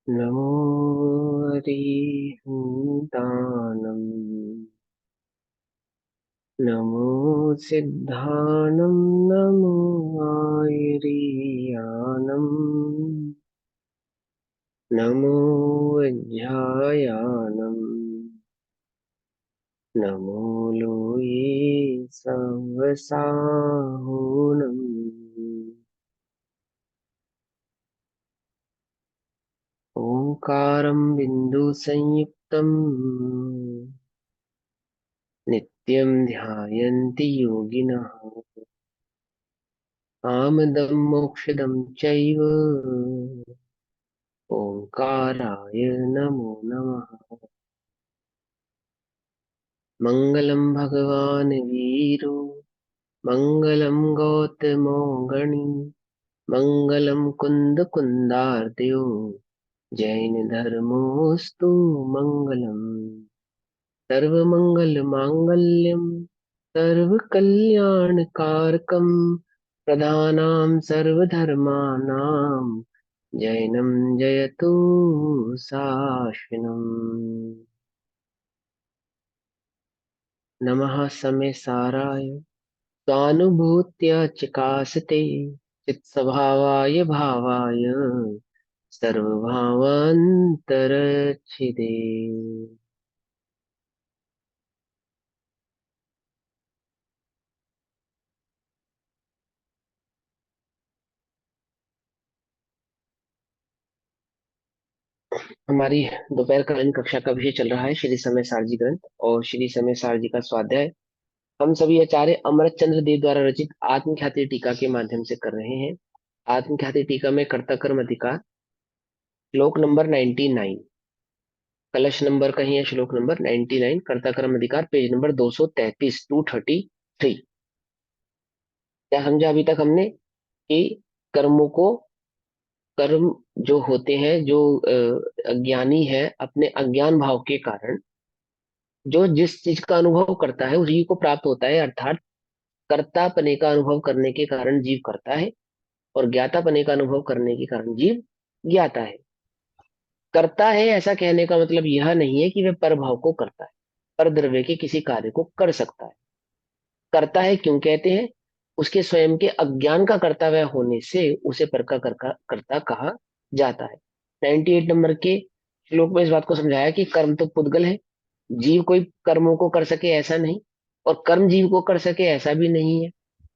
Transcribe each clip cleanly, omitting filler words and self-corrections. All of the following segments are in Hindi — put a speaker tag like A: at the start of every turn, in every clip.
A: नमो हरिहन्तानम् नमो सिद्धानं नमो आयर्यानं नमो वज्रायानं नमो लोये सवसाहुनं ओंकारं बिन्दुसंयुक्तं नित्यं ध्यायन्ति योगिनः कामदं मोक्षदं चैव ओंकाराय नमो नमः। मङ्गलं भगवान् वीरो मङ्गलं गौतमो गणी मङ्गलं कुन्दकुन्दार्दयो जैनधर्मोऽस्तु मङ्गलम् सर्वमङ्गलमाङ्गल्यं सर्वकल्याणकारकं प्रधानां सर्वधर्माणां जैनं जयतु शासनम्। नमः समे साराय स्वानुभूत्य चिकासते चित्स्वभावाय भावाय सर्वभावान्तरच्छिदे। हमारी दोपहर कालीन कक्षा का विषय चल रहा है श्री समय सारजी ग्रंथ और श्री समय सारजी का स्वाध्याय हम सभी आचार्य अमृत चंद्र देव द्वारा रचित आत्मख्याति टीका के माध्यम से कर रहे हैं। आत्मख्याति टीका में कर्ता कर्म अधिकार श्लोक नंबर 99, कलश नंबर कहीं है श्लोक नंबर 99, कर्ता कर्म अधिकार पेज नंबर 233, 233। क्या समझा अभी तक हमने कि कर्मों को कर्म जो होते हैं जो अज्ञानी है अपने अज्ञान भाव के कारण जो जिस चीज का अनुभव करता है उसी को प्राप्त होता है, अर्थात कर्तापने का अनुभव करने के कारण जीव करता है और ज्ञातापने का अनुभव करने के कारण जीव ज्ञाता है। करता है ऐसा कहने का मतलब यह नहीं है कि वह पर भाव को करता है, पर द्रव्य के किसी कार्य को कर सकता है। करता है क्यों कहते हैं? उसके स्वयं के अज्ञान का कर्तव्य होने से उसे पर का कर्ता कहा जाता है। 98 नंबर के श्लोक में इस बात को समझाया कि कर्म तो पुद्गल है, जीव कोई कर्मों को कर सके ऐसा नहीं, और कर्म जीव को कर सके ऐसा भी नहीं है,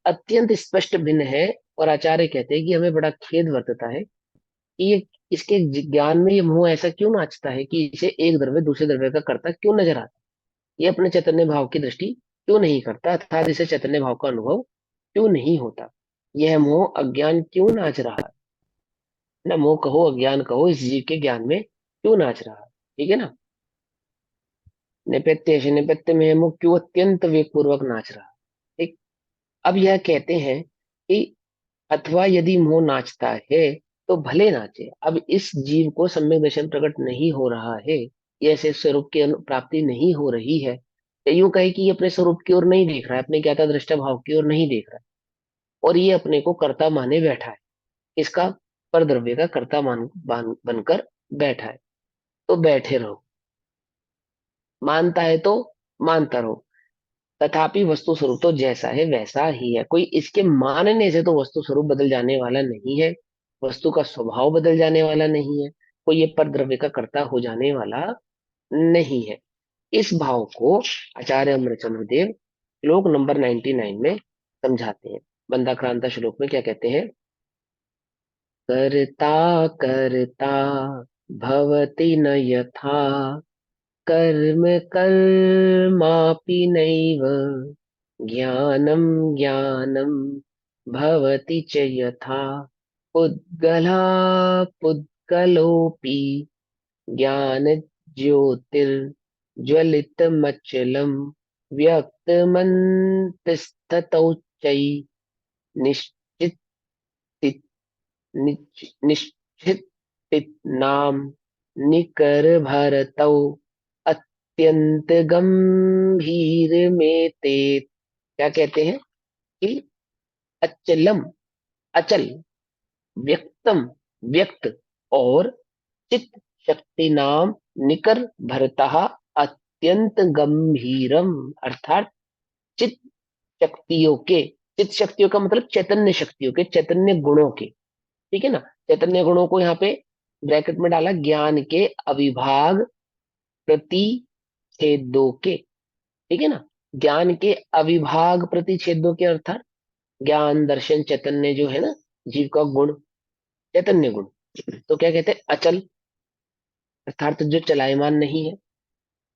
A: अत्यंत स्पष्ट भिन्न है। और आचार्य कहते हैं कि हमें बड़ा खेद वर्तता है कि ये इसके ज्ञान में ये मोह ऐसा क्यों नाचता है कि इसे एक द्रव्य दूसरे द्रव्य का कर्ता क्यों नजर आता है, ये अपने चैतन्य भाव की दृष्टि क्यों नहीं करता, अर्थात इसे चैतन्य भाव का अनुभव क्यों नहीं होता। यह मोह अज्ञान क्यों नाच रहा है, ना मोह कहो अज्ञान कहो, इस जीव के ज्ञान में क्यों नाच रहा है। ठीक है ना। निपत्य से निपत्य में मोह क्यों अत्यंत वेगपूर्वक नाच रहा है। ठीक। अब यह कहते हैं कि अथवा यदि मोह नाचता है तो भले नाचे, अब इस जीव को सम्यक दर्शन प्रकट नहीं हो रहा है, ये ऐसे स्वरूप की प्राप्ति नहीं हो रही है, या यूं कहे कि ये अपने स्वरूप की ओर नहीं देख रहा है, अपने ज्ञाता दृष्टा भाव की ओर नहीं देख रहा है, और ये अपने को कर्ता माने बैठा है, इसका पर द्रव्य का कर्ता बनकर बैठा है। तो बैठे रहो, मानता है तो मानता रहो, तथापि वस्तु स्वरूप तो जैसा है वैसा ही है। कोई इसके मानने से तो वस्तु स्वरूप बदल जाने वाला नहीं है, वस्तु का स्वभाव बदल जाने वाला नहीं है, कोई ये पर द्रव्य का कर्ता हो जाने वाला नहीं है। इस भाव को आचार्य अमरचंद्र देव श्लोक नंबर 99 में समझाते हैं। बंदाक्रांता श्लोक में क्या कहते हैं? कर्ता कर्ता भवति न यथा कर्म कर्मापि नैव ज्ञानं ज्ञानं भवति च यथा पुद्गला पुद्गलोऽपि ज्ञान ज्योतिर्ज्वलितमचलं व्यक्तमन्तस्ततौ च निश्चित निश्चित नाम निकर भरतौ अत्यंत गंभीर में ते। क्या कहते हैं कि अचलम अचल, व्यक्तम, व्यक्त, और चित्त शक्ति नाम निकर भरतः अत्यंत गंभीरम, अर्थात चित्त शक्तियों के, चित्त शक्तियों का मतलब चैतन्य शक्तियों के, चैतन्य गुणों के, ठीक है ना। चैतन्य गुणों को यहाँ पे ब्रैकेट में डाला, ज्ञान के अविभाग प्रतिच्छेदों के, ठीक है ना। ज्ञान के अविभाग प्रतिच्छेदों के अर्थात ज्ञान दर्शन चैतन्य जो है ना, जीव का गुण, चैतन्य गुण, तो क्या कहते हैं, अचल, अर्थात जो चलायमान नहीं है।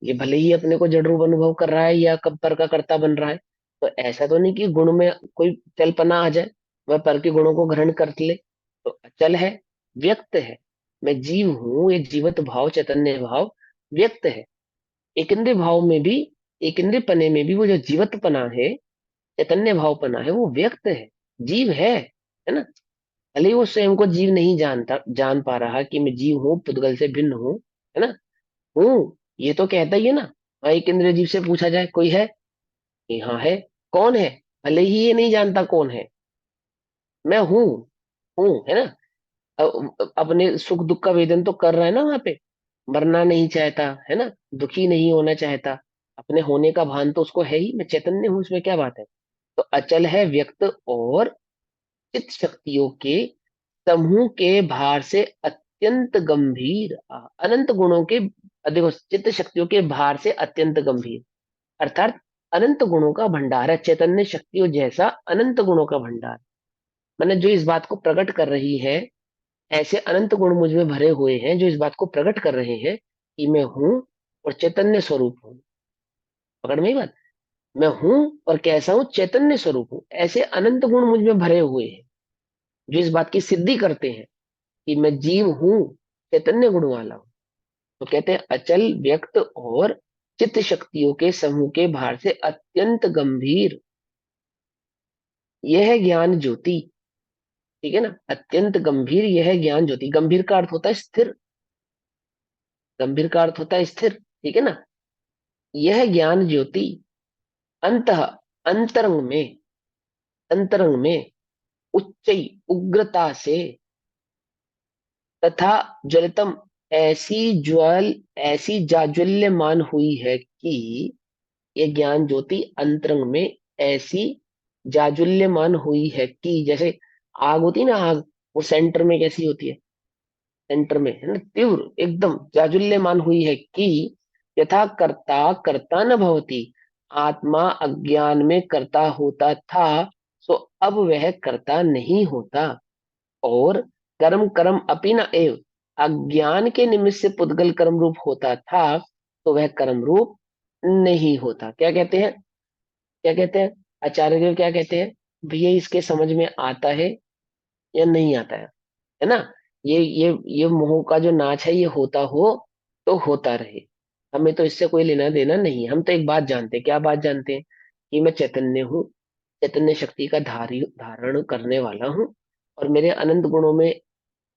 A: ये भले ही अपने को जड़ रूप अनुभव कर रहा है या कब पर का कर्ता बन रहा है, तो ऐसा तो नहीं कि गुण में कोई चलपना आ जाए, वह पर के गुणों को ग्रहण कर ले। तो अचल है, व्यक्त है, मैं जीव हूं, ये जीवत भाव, चैतन्य भाव व्यक्त है। एक इंद्रिय भाव में भी, एक इंद्रिय पने में भी वो जो जीवतपना है, चैतन्य भावपना है, वो व्यक्त है, जीव है ना। भले ही वो स्वयं को जीव नहीं जानता, जान पा रहा कि मैं जीव हूँ, पुद्गल से भिन्न हूँ, है ना, हूँ, ये तो कहता ही है ना। हाँ, एक इंद्रिय जीव से पूछा जाए कोई है कि हाँ है, कौन है, भले ही ये नहीं जानता कौन है, मैं हूँ है ना। अपने सुख दुख का वेदन तो कर रहा है ना वहां पे, मरना नहीं चाहता, है ना, दुखी नहीं होना चाहता, अपने होने का भान तो उसको है ही, मैं चैतन्य हूँ, इसमें क्या बात है। तो अचल है, व्यक्त और चित्त शक्तियों के समूह के भार से अत्यंत गंभीर, अनंत गुणों के, देखो, चित्त शक्तियों के भार से अत्यंत गंभीर, अर्थात अनंत गुणों का भंडार है, चैतन्य शक्तियों जैसा अनंत गुणों का भंडार। मैंने जो इस बात को प्रकट कर रही है, ऐसे अनंत गुण मुझ में भरे हुए हैं जो इस बात को प्रकट कर रहे हैं कि मैं हूं और चैतन्य स्वरूप हूं। पकड़ में ही बात, मैं हूं और कैसा हूं, चैतन्य स्वरूप हूं, ऐसे अनंत गुण मुझ में भरे हुए हैं जो इस बात की सिद्धि करते हैं कि मैं जीव हूं, चैतन्य गुण वाला हूं। तो कहते हैं अचल, व्यक्त और चित्त शक्तियों के समूह के भार से अत्यंत गंभीर, यह है ज्ञान ज्योति, ठीक है ना। अत्यंत गंभीर यह है ज्ञान ज्योति, गंभीर का अर्थ होता है स्थिर, गंभीर का अर्थ होता है स्थिर, ठीक है ना। यह ज्ञान ज्योति अंत, अंतरंग में, अंतरंग में उच्च उग्रता से तथा ज्वलतम, ऐसी ज्वल, ऐसी जाज्वल्यमान हुई है कि, ये ज्ञान ज्योति अंतरंग में ऐसी जाज्वल्यमान हुई है कि, जैसे आग होती है ना, आग, वो सेंटर में कैसी होती है, सेंटर में, है ना, तीव्र एकदम जाज्वल्यमान हुई है कि, यथा कर्ता कर्ता न भवति, आत्मा अज्ञान में कर्ता होता था, सो अब वह कर्ता नहीं होता। और कर्म कर्म अपि न एव, अज्ञान के निमित्त से पुद्गल कर्म रूप होता था, तो वह कर्म रूप नहीं होता। क्या कहते हैं, क्या कहते हैं, आचार्य देव क्या कहते हैं, भैया इसके समझ में आता है या नहीं आता है ना। ये मोह का जो नाच है, ये होता हो तो होता रहे, हमें तो इससे कोई लेना देना नहीं है। हम तो एक बात जानते हैं, क्या बात जानते हैं, कि मैं चैतन्य हूँ, चैतन्य शक्ति का धारण करने वाला हूँ, और मेरे अनंत गुणों में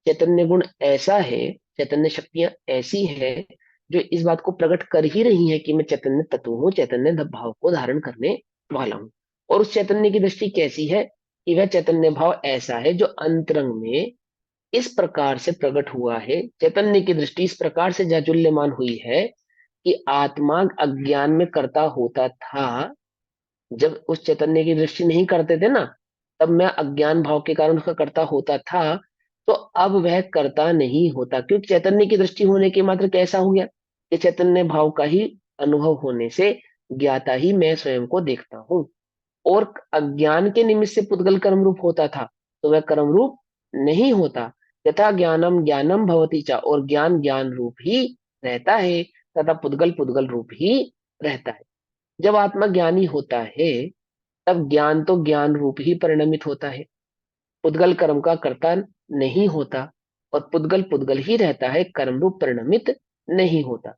A: चैतन्य गुण ऐसा है, चैतन्य शक्तियां ऐसी है जो इस बात को प्रकट कर ही रही है कि मैं चैतन्य तत्व हूँ, चैतन्य भाव को धारण करने वाला हूँ। और उस चैतन्य की दृष्टि कैसी है, कि वह चैतन्य भाव ऐसा है जो अंतरंग में इस प्रकार से प्रकट हुआ है, चैतन्य की दृष्टि इस प्रकार से जाज्वल्यमान हुई है कि आत्मा अज्ञान में कर्ता होता था। जब उस चैतन्य की दृष्टि नहीं करते थे ना, तब मैं अज्ञान भाव के कारण उसका कर्ता होता था, तो अब वह कर्ता नहीं होता, क्योंकि चैतन्य की दृष्टि होने के मात्र कैसा हो गया, कि चैतन्य भाव का ही अनुभव होने से ज्ञाता ही मैं स्वयं को देखता हूँ। और अज्ञान के निमित्त से पुद्गल कर्म रूप होता था, तो वह कर्म रूप नहीं होता। यथा ज्ञानम ज्ञानम भवति च, और ज्ञान ज्ञान रूप ही रहता है, तथा पुद्गल पुद्गल रूप ही रहता है। जब आत्मा ज्ञानी होता है, तब ज्ञान तो ज्ञान रूप ही परिणमित होता है, पुद्गल कर्म का कर्ता नहीं होता, और पुद्गल पुद्गल ही रहता है, कर्म रूप परिणमित नहीं होता।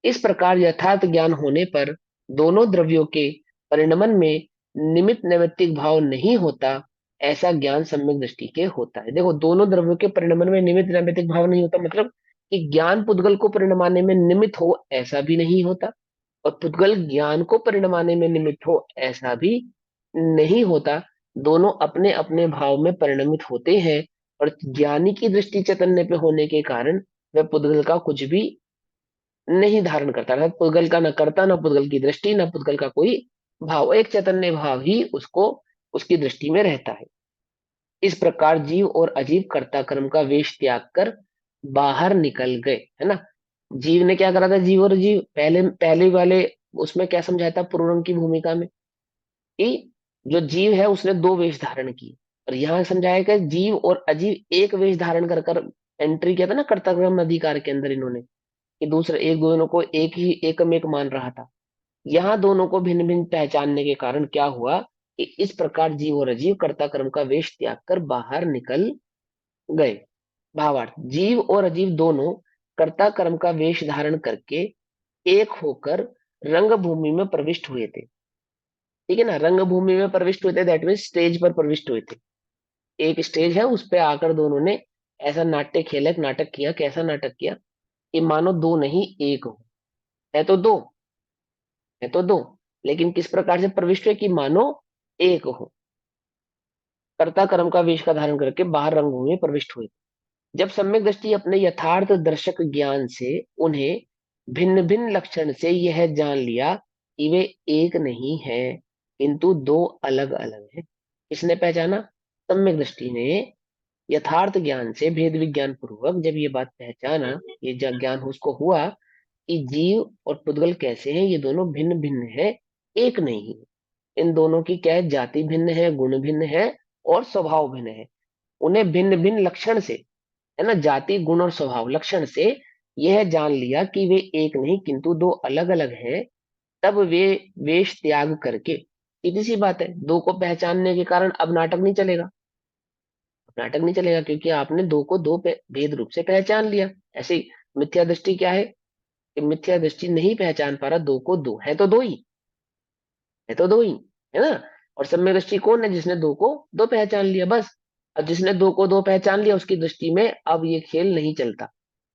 A: इस प्रकार यथार्थ ज्ञान होने पर दोनों द्रव्यों के परिणमन में निमित्त नैमित्तिक भाव नहीं होता, ऐसा ज्ञान सम्यक दृष्टि के होता है। देखो, दोनों द्रव्यों के परिणमन में निमित्त नैमित्तिक भाव नहीं होता, मतलब कि ज्ञान पुद्गल को परिणमाने में निमित्त हो, ऐसा भी नहीं होता, और पुद्गल ज्ञान को परिणमाने में निमित्त हो, ऐसा भी नहीं होता। दोनों अपने अपने भाव में परिणमित होते हैं, और ज्ञानी की दृष्टि चैतन्य पे होने के कारण वह पुद्गल का कुछ भी नहीं धारण करता, अर्थात पुद्गल का न कर्ता, न पुद्गल की दृष्टि, न पुद्गल का कोई भाव, एक चैतन्य भाव ही उसको उसकी दृष्टि में रहता है। इस प्रकार जीव और अजीव कर्ता कर्म का वेश त्याग कर बाहर निकल गए, है ना। जीव ने क्या करा था, जीव और अजीव, पहले पहले वाले उसमें क्या समझाया था पूर्वरंग की भूमिका में, कि जो जीव है उसने दो वेश धारण किए, और यहाँ समझाया कि जीव और अजीव एक वेश धारण कर कर एंट्री किया था ना कर्तव्य अधिकार के अंदर इन्होंने, कि दूसरे एक दोनों को एक ही एकम एक मान रहा था। यहाँ दोनों को भिन्न भिन्न पहचानने के कारण क्या हुआ, कि इस प्रकार जीव और अजीव कर्ता कर्म का वेश त्याग कर बाहर निकल गए। भावार्थ, जीव और अजीव दोनों कर्ता कर्म का वेश धारण करके एक होकर रंगभूमि में प्रविष्ट हुए थे। ठीक है ना, रंगभूमि में प्रविष्ट हुए थे, दैट मीन स्टेज पर प्रविष्ट हुए थे। एक स्टेज है, उस पे आकर दोनों ने ऐसा नाट्य खेला, एक नाटक किया। कैसा नाटक किया, कि मानो दो नहीं एक हो। है तो दो, है तो दो, लेकिन किस प्रकार से प्रविष्ट हुए, कि मानो एक हो। कर्ता कर्म का वेश का धारण करके बाहर रंगभूमि में प्रविष्ट हुए। जब सम्यक दृष्टि अपने यथार्थ दर्शक ज्ञान से उन्हें भिन्न भिन्न लक्षण से यह जान लिया कि वे एक नहीं है, किंतु दो अलग अलग है। किसने पहचाना, सम्यक दृष्टि ने यथार्थ ज्ञान से भेद विज्ञान पूर्वक जब ये बात पहचाना, ये ज्ञान उसको हुआ कि जीव और पुद्गल कैसे हैं, ये दोनों भिन्न भिन्न है, एक नहीं है। इन दोनों की क्या है, जाति भिन्न है, गुण भिन्न है, और स्वभाव भिन्न है। उन्हें भिन्न भिन्न लक्षण से, है ना, जाति गुण और स्वभाव लक्षण से यह जान लिया कि वे एक नहीं किंतु दो अलग अलग हैं। तब वे वेश त्याग करके, सीधी सी बात है, दो को पहचानने के कारण अब नाटक नहीं चलेगा। नाटक नहीं चलेगा क्योंकि आपने दो को दो भेद रूप से पहचान लिया। ऐसे ही मिथ्या दृष्टि क्या है, कि मिथ्या दृष्टि नहीं पहचान पा रहा दो को, दो है तो दो ही, है तो दो ही, है ना। और सम्यक दृष्टि कौन है, जिसने दो को दो पहचान लिया, बस। अब जिसने दो को दो पहचान लिया उसकी दृष्टि में अब ये खेल नहीं चलता।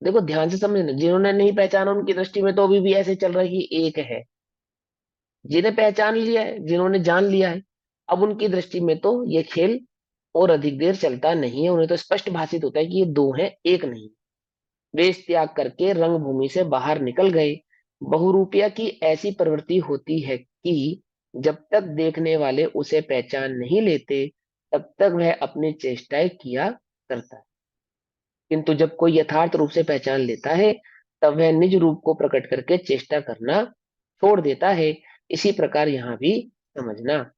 A: देखो ध्यान से समझना, जिन्होंने नहीं पहचाना उनकी दृष्टि में तो अभी भी ऐसे चल रहा है कि एक है। जिन्हें पहचान लिया है, जिन्होंने जान लिया है, अब उनकी दृष्टि में तो ये खेल और अधिक देर चलता नहीं है। उन्हें तो स्पष्ट भाषित होता है कि ये दो हैं, एक नहीं। वेश त्याग करके रंगभूमि से बाहर निकल गए। बहुरूपिया की ऐसी प्रवृत्ति होती है कि जब तक देखने वाले उसे पहचान नहीं लेते, तब तक वह अपनी चेष्टाएं किया करता है, किंतु जब कोई यथार्थ रूप से पहचान लेता है, तब वह निज रूप को प्रकट करके चेष्टा करना छोड़ देता है। इसी प्रकार यहाँ भी समझना,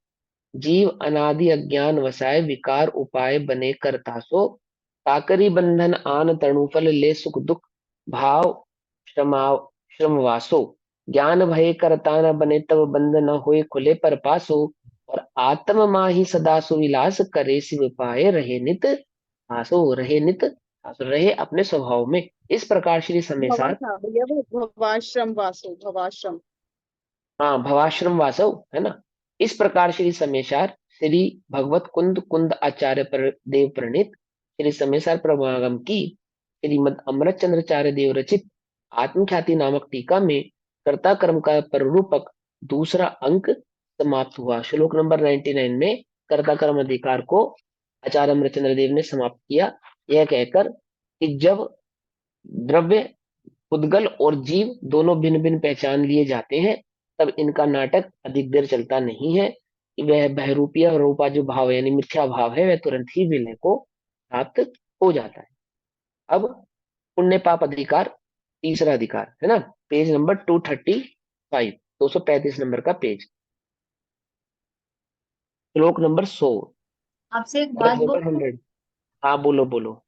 A: जीव अनादि अज्ञान वसाय विकार उपाय बने करतासो, काकरी बंधन आन तणुफल ले सुख दुख भाव श्रमा श्रमवासो, ज्ञान भय करता न बने तब बंध न होए खुले पर पासो, और आत्म माही सदा सुविलास करे शिव पाए रहे नित आसो, रहे नित आसो, रहे अपने स्वभाव में। इस प्रकार श्री समय
B: भवा
A: सार,
B: था भैया, वो भवाश्रम वासु, भवाश्रम।
A: हाँ भवाश्रम वासव, है ना। इस प्रकार श्री समेशार श्री भगवत कुंद कुंद आचार्य पर देव प्रणीत श्री समेशार प्रमागम की श्रीमद अमृत चंद्राचार्य देव रचित आत्मख्याति नामक टीका में कर्ता कर्म का पररूपक दूसरा अंक समाप्त हुआ। श्लोक नंबर 99 में कर्ता कर्म अधिकार को आचार्य अमृतचंद्र देव ने समाप्त किया, यह कहकर कि जब द्रव्य पुद्गल और जीव दोनों भिन्न भिन्न पहचान लिए जाते हैं, तब इनका नाटक अधिक देर चलता नहीं है। वह बहरूपीय और रूपा जो भाव है, यानी मिथ्या भाव है, वह तुरंत ही विलय को प्राप्त हो जाता है। अब पुण्य पाप अधिकार, तीसरा अधिकार, है ना, पेज नंबर 235, 235 नंबर का पेज, श्लोक नंबर 100,
B: आपसे एक
A: पेज
B: बात
A: नंबर
B: बोलूं?
A: 100। हाँ बोलो बोलो।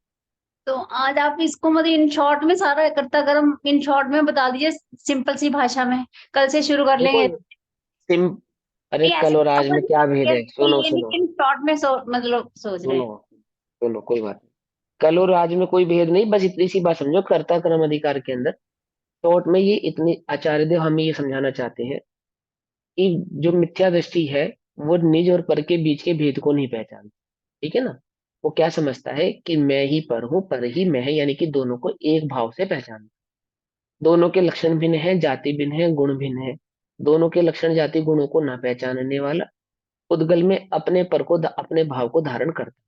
B: तो आज आप इसको मतलब इन शॉर्ट में सारा इकट्ठा कर्म इन शॉर्ट में बता दीजिए, सिंपल सी भाषा में। कल से शुरू कर
A: देखो
B: लेंगे।
A: सिम अरे
B: नहीं ऐसे
A: कल और आज
B: अपन
A: में क्या भेद
B: ये
A: है, सुनो
B: ये नहीं
A: सुनो
B: कि इन शॉर्ट में मतलब सोच रहे
A: सुनो
B: हैं।
A: सुनो, कोई बात नहीं। कल और आज में कोई भेद नहीं, बस इतनी सी बात समझो, कर्ता कर्म अधिकार के अंदर शॉर्ट में ये इतनी आचार्य देव हमें ये समझाना चाहते हैं कि जो मिथ्या दृष्टि है वो निज और पर के बीच के भेद को नहीं पहचानती। ठीक है ना, वो क्या समझता है कि मैं ही पर हूं, पर ही मैं है, यानी कि दोनों को एक भाव से पहचान, दोनों के लक्षण भिन्न है, जाति भिन्न है, गुण भिन्न है। दोनों के लक्षण जाति गुणों को ना पहचानने वाला, पुद्गल में अपने पर को अपने भाव को धारण करता है।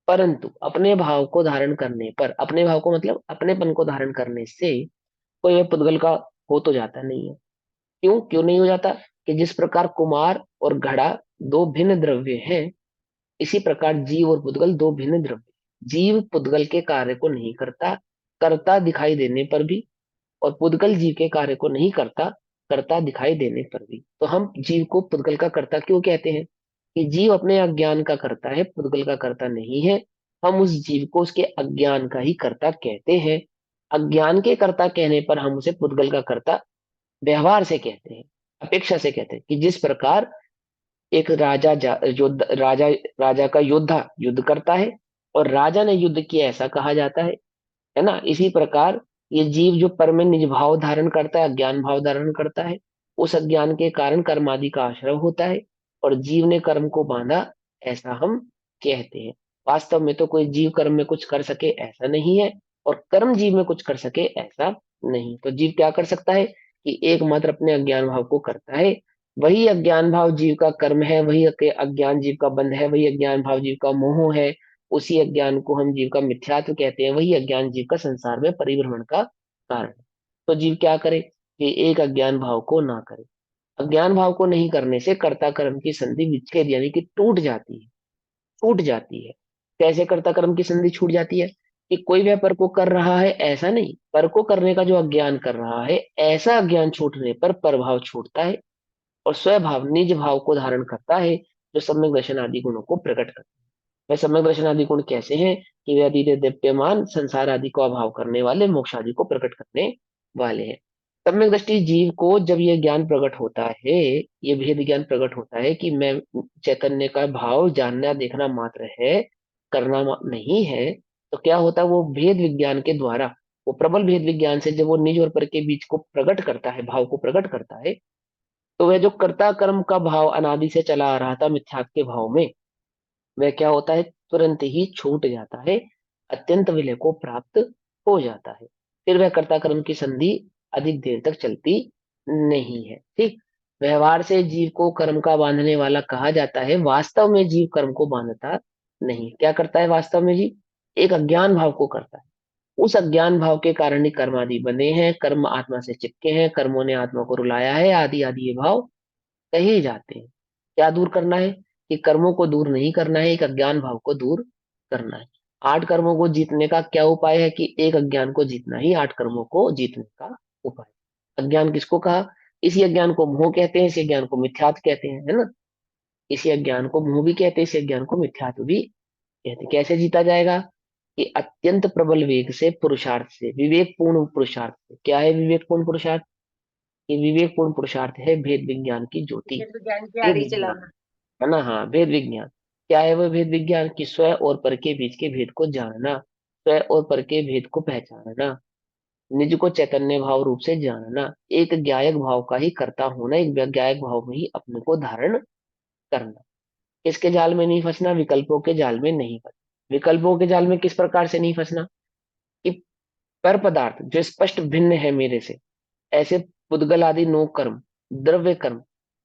A: परंतु अपने भाव को धारण करने पर, अपने भाव को मतलब अपनेपन को धारण करने से कोई वह पुद्गल का हो तो जाता नहीं है। क्यों क्यों नहीं हो जाता? कि जिस प्रकार कुमार और घड़ा दो भिन्न द्रव्य हैं, इसी प्रकार जीव और पुद्गल दो भिन्न द्रव्य। जीव पुद्गल के कार्य को नहीं करता, करता दिखाई देने पर भी, और पुद्गल जीव के कार्य को नहीं करता, करता दिखाई देने पर भी। तो हम जीव को पुद्गल का कर्ता क्यों कहते हैं? कि जीव अपने अज्ञान का करता है, पुद्गल का कर्ता नहीं है। हम उस जीव को उसके अज्ञान का ही कर्ता कहते हैं। अज्ञान के कर्ता कहने पर हम उसे पुद्गल का कर्ता व्यवहार से कहते हैं, अपेक्षा से कहते हैं। कि जिस प्रकार एक राजा राजा राजा का योद्धा युद्ध करता है और राजा ने युद्ध किया ऐसा कहा जाता है ना। इसी प्रकार ये जीव जो पर में निज भाव धारण करता है, अज्ञान भाव धारण करता है, उस अज्ञान के कारण कर्म आदि का आश्रय होता है, और जीव ने कर्म को बांधा, ऐसा हम कहते हैं। वास्तव में तो कोई जीव कर्म में कुछ कर सके ऐसा नहीं है, और कर्म जीव में कुछ कर सके ऐसा नहीं। तो जीव क्या कर सकता है? कि एकमात्र अपने अज्ञान भाव को करता है। वही अज्ञान भाव जीव का कर्म है, वही अज्ञान जीव का बंध है, वही अज्ञान भाव जीव का मोह है। उसी अज्ञान को हम जीव का मिथ्यात्व कहते हैं, वही अज्ञान जीव का संसार में परिभ्रमण का कारण है। तो जीव क्या करे? कि एक अज्ञान भाव को ना करे। अज्ञान भाव को नहीं करने से कर्ता कर्म की संधि विच्छेद यानी कि टूट जाती है, छूट जाती है। कैसे कर्ता कर्म की संधि छूट जाती है? कि कोई वह पर को कर रहा है ऐसा नहीं, पर को करने का जो अज्ञान कर रहा है, ऐसा अज्ञान छूटने पर परभाव छूटता है, और स्वभाव निज भाव को धारण करता है, जो सम्यक दर्शन आदि गुणों को प्रकट करता है। वह सम्यक दर्शन आदि गुण कैसे हैं? कि वे अतीत दीप्यमान संसार आदि को अभाव करने वाले, मोक्ष आदि को प्रकट करने वाले हैं। सम्यक दृष्टि जीव को जब यह ज्ञान प्रकट होता है, ये भेद ज्ञान प्रकट होता है कि मैं चैतन्य का भाव जानना देखना मात्र है, करना नहीं है। तो क्या होता है? वो भेद विज्ञान के द्वारा, वो प्रबल भेद विज्ञान से जब वो निज और पर के बीच को प्रकट करता है, भाव को प्रकट करता है, तो वह जो कर्ता कर्म का भाव अनादि से चला आ रहा था मिथ्यात्व के भाव में, वह क्या होता है? तुरंत ही छूट जाता है, अत्यंत विलय को प्राप्त हो जाता है। फिर वह कर्ता कर्म की संधि अधिक देर तक चलती नहीं है। ठीक। व्यवहार से जीव को कर्म का बांधने वाला कहा जाता है, वास्तव में जीव कर्म को बांधता नहीं। क्या करता है वास्तव में जीव? एक अज्ञान भाव को करता है। उस अज्ञान भाव के कारण ही कर्म आदि बने हैं, कर्म आत्मा से चिपके हैं, कर्मों ने आत्मा को रुलाया है, आदि आदि ये भाव कहे जाते हैं। क्या दूर करना है? कि कर्मों को दूर नहीं करना है, एक अज्ञान भाव को दूर करना है। 8 कर्मों को जीतने का क्या उपाय है? कि एक अज्ञान को जीतना ही 8 कर्मों को जीतने का उपाय। अज्ञान किसको कहा? इसी अज्ञान को मोह कहते हैं, इसी अज्ञान को मिथ्यात्व कहते हैं, है ना। इसी अज्ञान को मोह भी कहते हैं, इसी अज्ञान को मिथ्यात्व भी कहते हैं। कैसे जीता जाएगा? कि अत्यंत प्रबल वेग से, पुरुषार्थ से, विवेकपूर्ण पुरुषार्थ से। क्या है विवेकपूर्ण पुरुषार्थ? कि विवेकपूर्ण पुरुषार्थ है भेद विज्ञान की ज्योति।
B: फिर विज्ञान की
A: भेद
B: आगे
A: विज्ञान,
B: चलाना।
A: है ना। हाँ, भेद विज्ञान। क्या है वह भेद विज्ञान? कि स्व और पर के बीच के भेद को जानना, स्व और पर के भेद को पहचानना, निज को चैतन्य भाव रूप से जानना, एक ज्ञायक भाव का ही करता होना, एक ज्ञायक भाव में ही अपने को धारण करना। किसके जाल में नहीं फंसना? विकल्पों के जाल में नहीं फंसना। विकल्पों के जाल में किस प्रकार से नहीं फंसना? कि पर पदार्थ जो स्पष्ट भिन्न है मेरे से, ऐसे पुद्गल आदि नो कर्म, द्रव्य कर्म,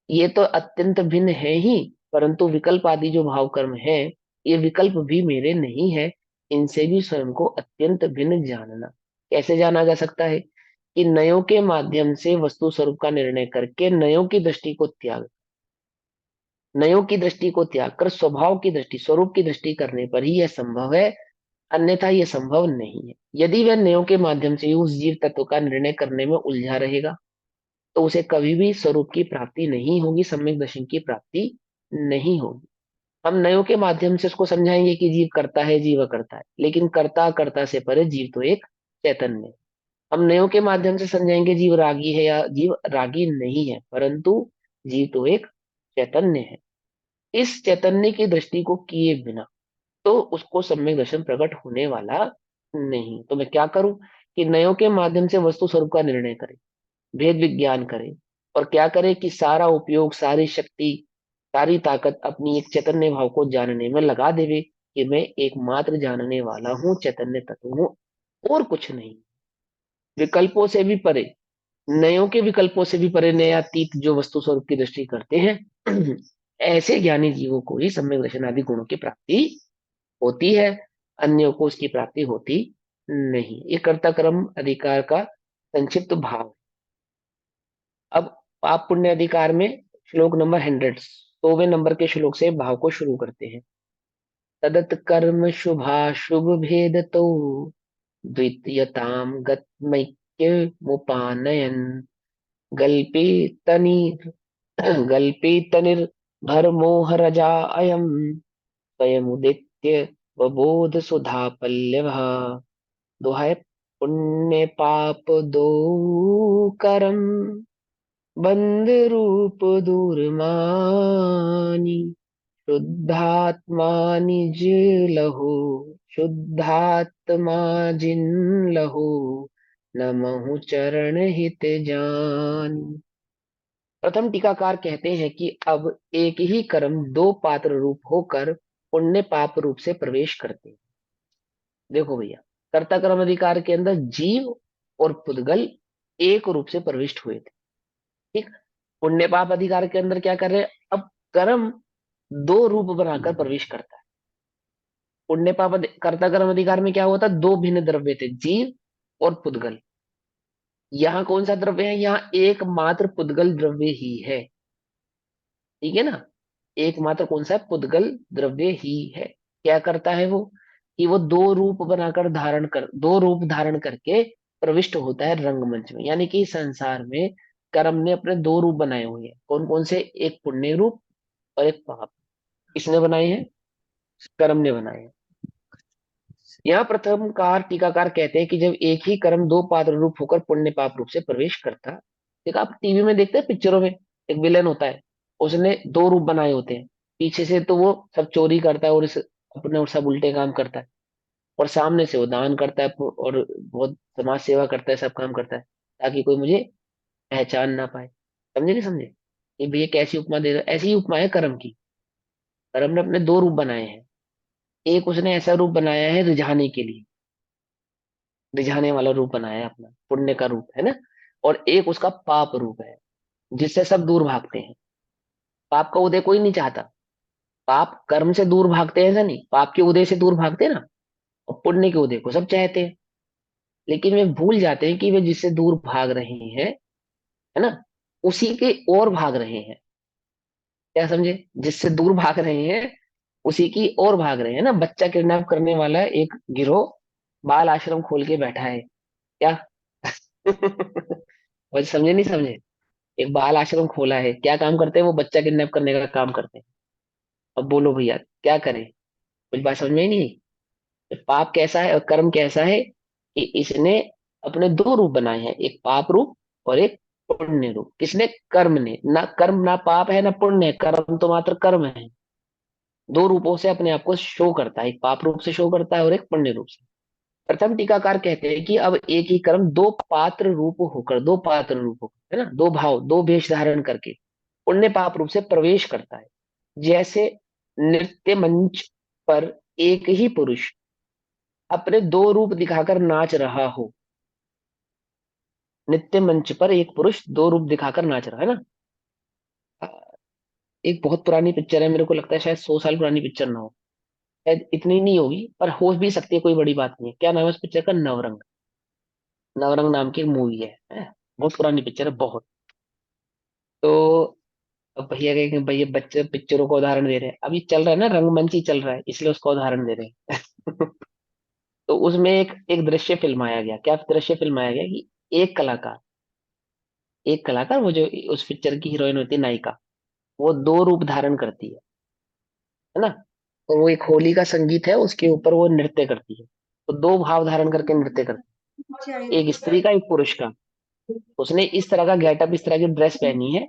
A: ये तो अत्यंत भिन्न है ही, परंतु विकल्प आदि जो भाव कर्म है, ये विकल्प भी मेरे नहीं है। इनसे भी स्वयं को अत्यंत भिन्न जानना। कैसे जाना जा सकता है? कि नयों के माध्यम से वस्तु स्वरूप का निर्णय करके नयों की दृष्टि को त्याग, नयों की दृष्टि को त्याग कर स्वभाव की दृष्टि, स्वरूप की दृष्टि करने पर ही यह संभव है, अन्यथा यह संभव नहीं है। यदि वह नयों के माध्यम से ही उस जीव तत्व का निर्णय करने में उलझा रहेगा, तो उसे कभी भी स्वरूप की प्राप्ति नहीं होगी, सम्यक दर्शन की प्राप्ति नहीं होगी। हम नयों के माध्यम से उसको समझाएंगे कि जीव करता है, जीव करता है, लेकिन कर्ता कर्ता से परे जीव तो एक चैतन्य है। हम नयों के माध्यम से समझाएंगे जीव रागी है या जीव रागी नहीं है, परंतु जीव तो एक चैतन्य है। इस चैतन्य की दृष्टि को किए बिना तो उसको सम्यक दर्शन प्रकट होने वाला नहीं। तो मैं क्या करूं? कि नयों के माध्यम से वस्तु स्वरूप का निर्णय करें, भेद विज्ञान करें, और क्या करें? कि सारा उपयोग, सारी शक्ति, सारी ताकत अपनी एक चैतन्य भाव को जानने में लगा देवे, कि मैं एकमात्र जानने वाला हूँ, चैतन्य तत्व हूँ, और कुछ नहीं। विकल्पों से भी परे, नयों के विकल्पों से भी परे, नया अतीत जो वस्तु स्वरूप की दृष्टि करते हैं ऐसे ज्ञानी जीवों को ही सम्यक दर्शन आदि गुणों की प्राप्ति होती है, अन्यों को उसकी प्राप्ति होती नहीं। ये कर्ता कर्म अधिकार का संक्षिप्त भाव। अब पाप पुण्य अधिकार में श्लोक नंबर 100, 100वें नंबर के श्लोक से भाव को शुरू करते हैं। तदत कर्म शुभाशुभ भेद तो द्वितीयताम गतमैक्य मुपानयन गल्पितनिर गल्पितनिर्भरमोहरजा अयम स्वयमुदित्य वबोध सुधा पल्लव। दोहाय, पुण्य पाप दो करम बंध रूप दूर मानी शुद्धात्मा निज लहो शुद्धात्मा जिन लहो नमहु चरण हित जान। प्रथम टीकाकार कहते हैं कि अब एक ही कर्म दो पात्र रूप होकर पुण्य पाप रूप से प्रवेश करते हैं। देखो भैया, कर्ता कर्म अधिकार के अंदर जीव और पुद्गल एक रूप से प्रविष्ट हुए थे। ठीक, पुण्य पाप अधिकार के अंदर क्या कर रहे हैं, अब कर्म दो रूप बनाकर प्रवेश करता है। पुण्य पाप कर्ता कर्म अधिकार में क्या होता, दो भिन्न द्रव्य थे, जीव और पुद्गल। यहाँ कौन सा द्रव्य है, यहाँ एकमात्र पुद्गल द्रव्य ही है। ठीक है ना, एकमात्र कौन सा है, पुद्गल द्रव्य ही है। क्या करता है वो, कि वो दो रूप बनाकर दो रूप धारण करके प्रविष्ट होता है रंगमंच में। यानी कि संसार में कर्म ने अपने दो रूप बनाए हुए हैं। कौन कौन से, एक पुण्य रूप और एक पाप। किसने बनाए हैं, कर्म ने बनाए हैं। यहाँ प्रथम कार टीकाकार कहते हैं कि जब एक ही कर्म दो पात्र रूप होकर पुण्य पाप रूप से प्रवेश करता। देखो, आप टीवी में देखते हैं, पिक्चरों में एक विलेन होता है, उसने दो रूप बनाए होते हैं। पीछे से तो वो सब चोरी करता है और अपने और सब उल्टे काम करता है, और सामने से वो दान करता है और बहुत समाज सेवा करता है, सब काम करता है, ताकि कोई मुझे पहचान ना पाए। समझे नहीं समझे, ये भैया कैसी उपमा दे रहा है, ऐसी ही उपमा है कर्म की। कर्म ने अपने दो रूप बनाए हैं। एक उसने ऐसा रूप बनाया है रिझाने के लिए, रिझाने वाला रूप बनाया है अपना, पुण्य का रूप है ना। और एक उसका पाप रूप है, जिससे सब दूर भागते हैं। पाप का उदय कोई नहीं चाहता, पाप कर्म से दूर भागते हैं, ऐसा नहीं, पाप के उदय से दूर भागते हैं ना, और पुण्य के उदय को सब चाहते हैं। लेकिन वे भूल जाते हैं कि वे जिससे दूर भाग रहे हैं, है ना, उसी के और भाग रहे हैं। क्या समझे, जिससे दूर भाग रहे हैं उसी की ओर भाग रहे हैं ना। बच्चा किडनैप करने वाला एक गिरोह बाल आश्रम खोल के बैठा है, क्या वैसे समझे नहीं समझे, एक बाल आश्रम खोला है, क्या काम करते हैं वो, बच्चा किडनैप करने का काम करते हैं। अब बोलो भैया क्या करें, कुछ बात समझ में ही नहीं आई? तो पाप कैसा है और कर्म कैसा है, कि इसने अपने दो रूप बनाए हैं, एक पाप रूप और एक पुण्य रूप। किसने, कर्म ने। ना कर्म ना पाप है ना पुण्य है, कर्म तो मात्र कर्म है। दो रूपों से अपने आप को शो करता है, एक पाप रूप से शो करता है और एक पुण्य रूप से। प्रथम टीकाकार कहते हैं कि अब एक ही कर्म दो पात्र रूप होकर, है ना, दो भाव दो वेश धारण करके पुण्य पाप रूप से प्रवेश करता है। जैसे नृत्य मंच पर एक ही पुरुष अपने दो रूप दिखाकर नाच रहा हो। नृत्य मंच पर एक पुरुष दो रूप दिखाकर नाच रहा है ना। एक बहुत पुरानी पिक्चर है, मेरे को लगता है शायद 100 साल पुरानी पिक्चर ना हो, शायद इतनी नहीं होगी, पर हो भी सकती है, कोई बड़ी बात नहीं है। क्या नाम है उस पिक्चर का, नवरंग। नवरंग नाम की एक मूवी है, बहुत पुरानी पिक्चर है बहुत। तो अब भैया कहेंगे भैया बच्चे पिक्चरों का उदाहरण दे रहे हैं, अभी चल रहा है ना, रंगमंच ही चल रहा है, इसलिए उसका उदाहरण दे रहे हैं। तो उसमें एक एक दृश्य फिल्माया गया, क्या दृश्य फिल्माया गया, कि एक कलाकार वो जो उस पिक्चर की हीरोइन होती है, नायिका, वो दो रूप धारण करती है ना। तो वो एक होली का संगीत है, उसके ऊपर वो नृत्य करती है, तो दो भाव धारण करके नृत्य करती है, एक स्त्री का एक पुरुष का। उसने इस तरह का गेटअप, इस तरह की ड्रेस पहनी है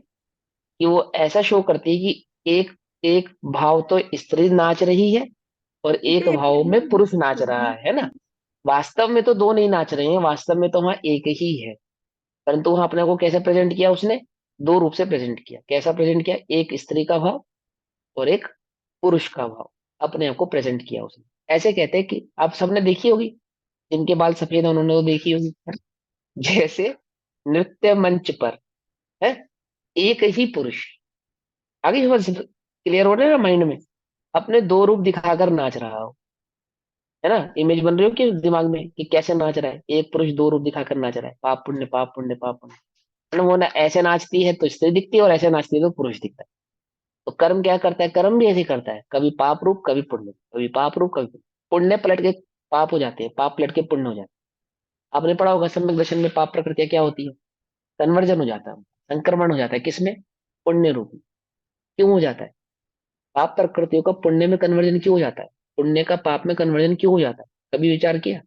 A: कि वो ऐसा शो करती है कि एक एक भाव तो स्त्री नाच रही है और एक भाव में पुरुष नाच रहा है ना। वास्तव में तो दो नहीं नाच रहे हैं, वास्तव में तो वहां एक ही है, परंतु वहां अपने को कैसे प्रेजेंट किया उसने, दो रूप से प्रेजेंट किया। कैसा प्रेजेंट किया, एक स्त्री का भाव और एक पुरुष का भाव अपने आप को प्रेजेंट किया उसने। ऐसे कहते हैं कि आप सबने देखी होगी, जिनके बाल सफेद हैं उन्होंने तो देखी होगी। जैसे नृत्य मंच पर है एक ही पुरुष, आगे समझ क्लियर हो रहा है ना माइंड में? अपने दो रूप दिखाकर नाच रहा हो, है ना? इमेज बन रही हो कि दिमाग में कि कैसे नाच रहा है? एक पुरुष दो रूप दिखाकर नाच रहा है, पाप पुण्य पाप पुण्य पाप पुण्य, है ना? वो ना ऐसे नाचती है तो स्त्री दिखती है, और ऐसे नाचती है तो पुरुष दिखता है। तो कर्म क्या करता है? कर्म भी ऐसे ही करता है, कभी पाप रूप कभी पुण्य, कभी पाप रूप कभी पुण्य। पुण्य पलट के पाप हो जाते हैं, पाप पलट के पुण्य हो जाते हैं। आपने पढ़ा होगा सम्यक दर्शन में, पाप प्रकृतियां क्या होती है? कन्वर्जन हो जाता है, संक्रमण हो जाता है, किसमें? पुण्य रूप में। क्यों हो जाता है? पाप प्रकृतियों का पुण्य में कन्वर्जन क्यों हो जाता है? पुण्य का पाप में कन्वर्जन क्यों हो जाता है? कभी विचार किया?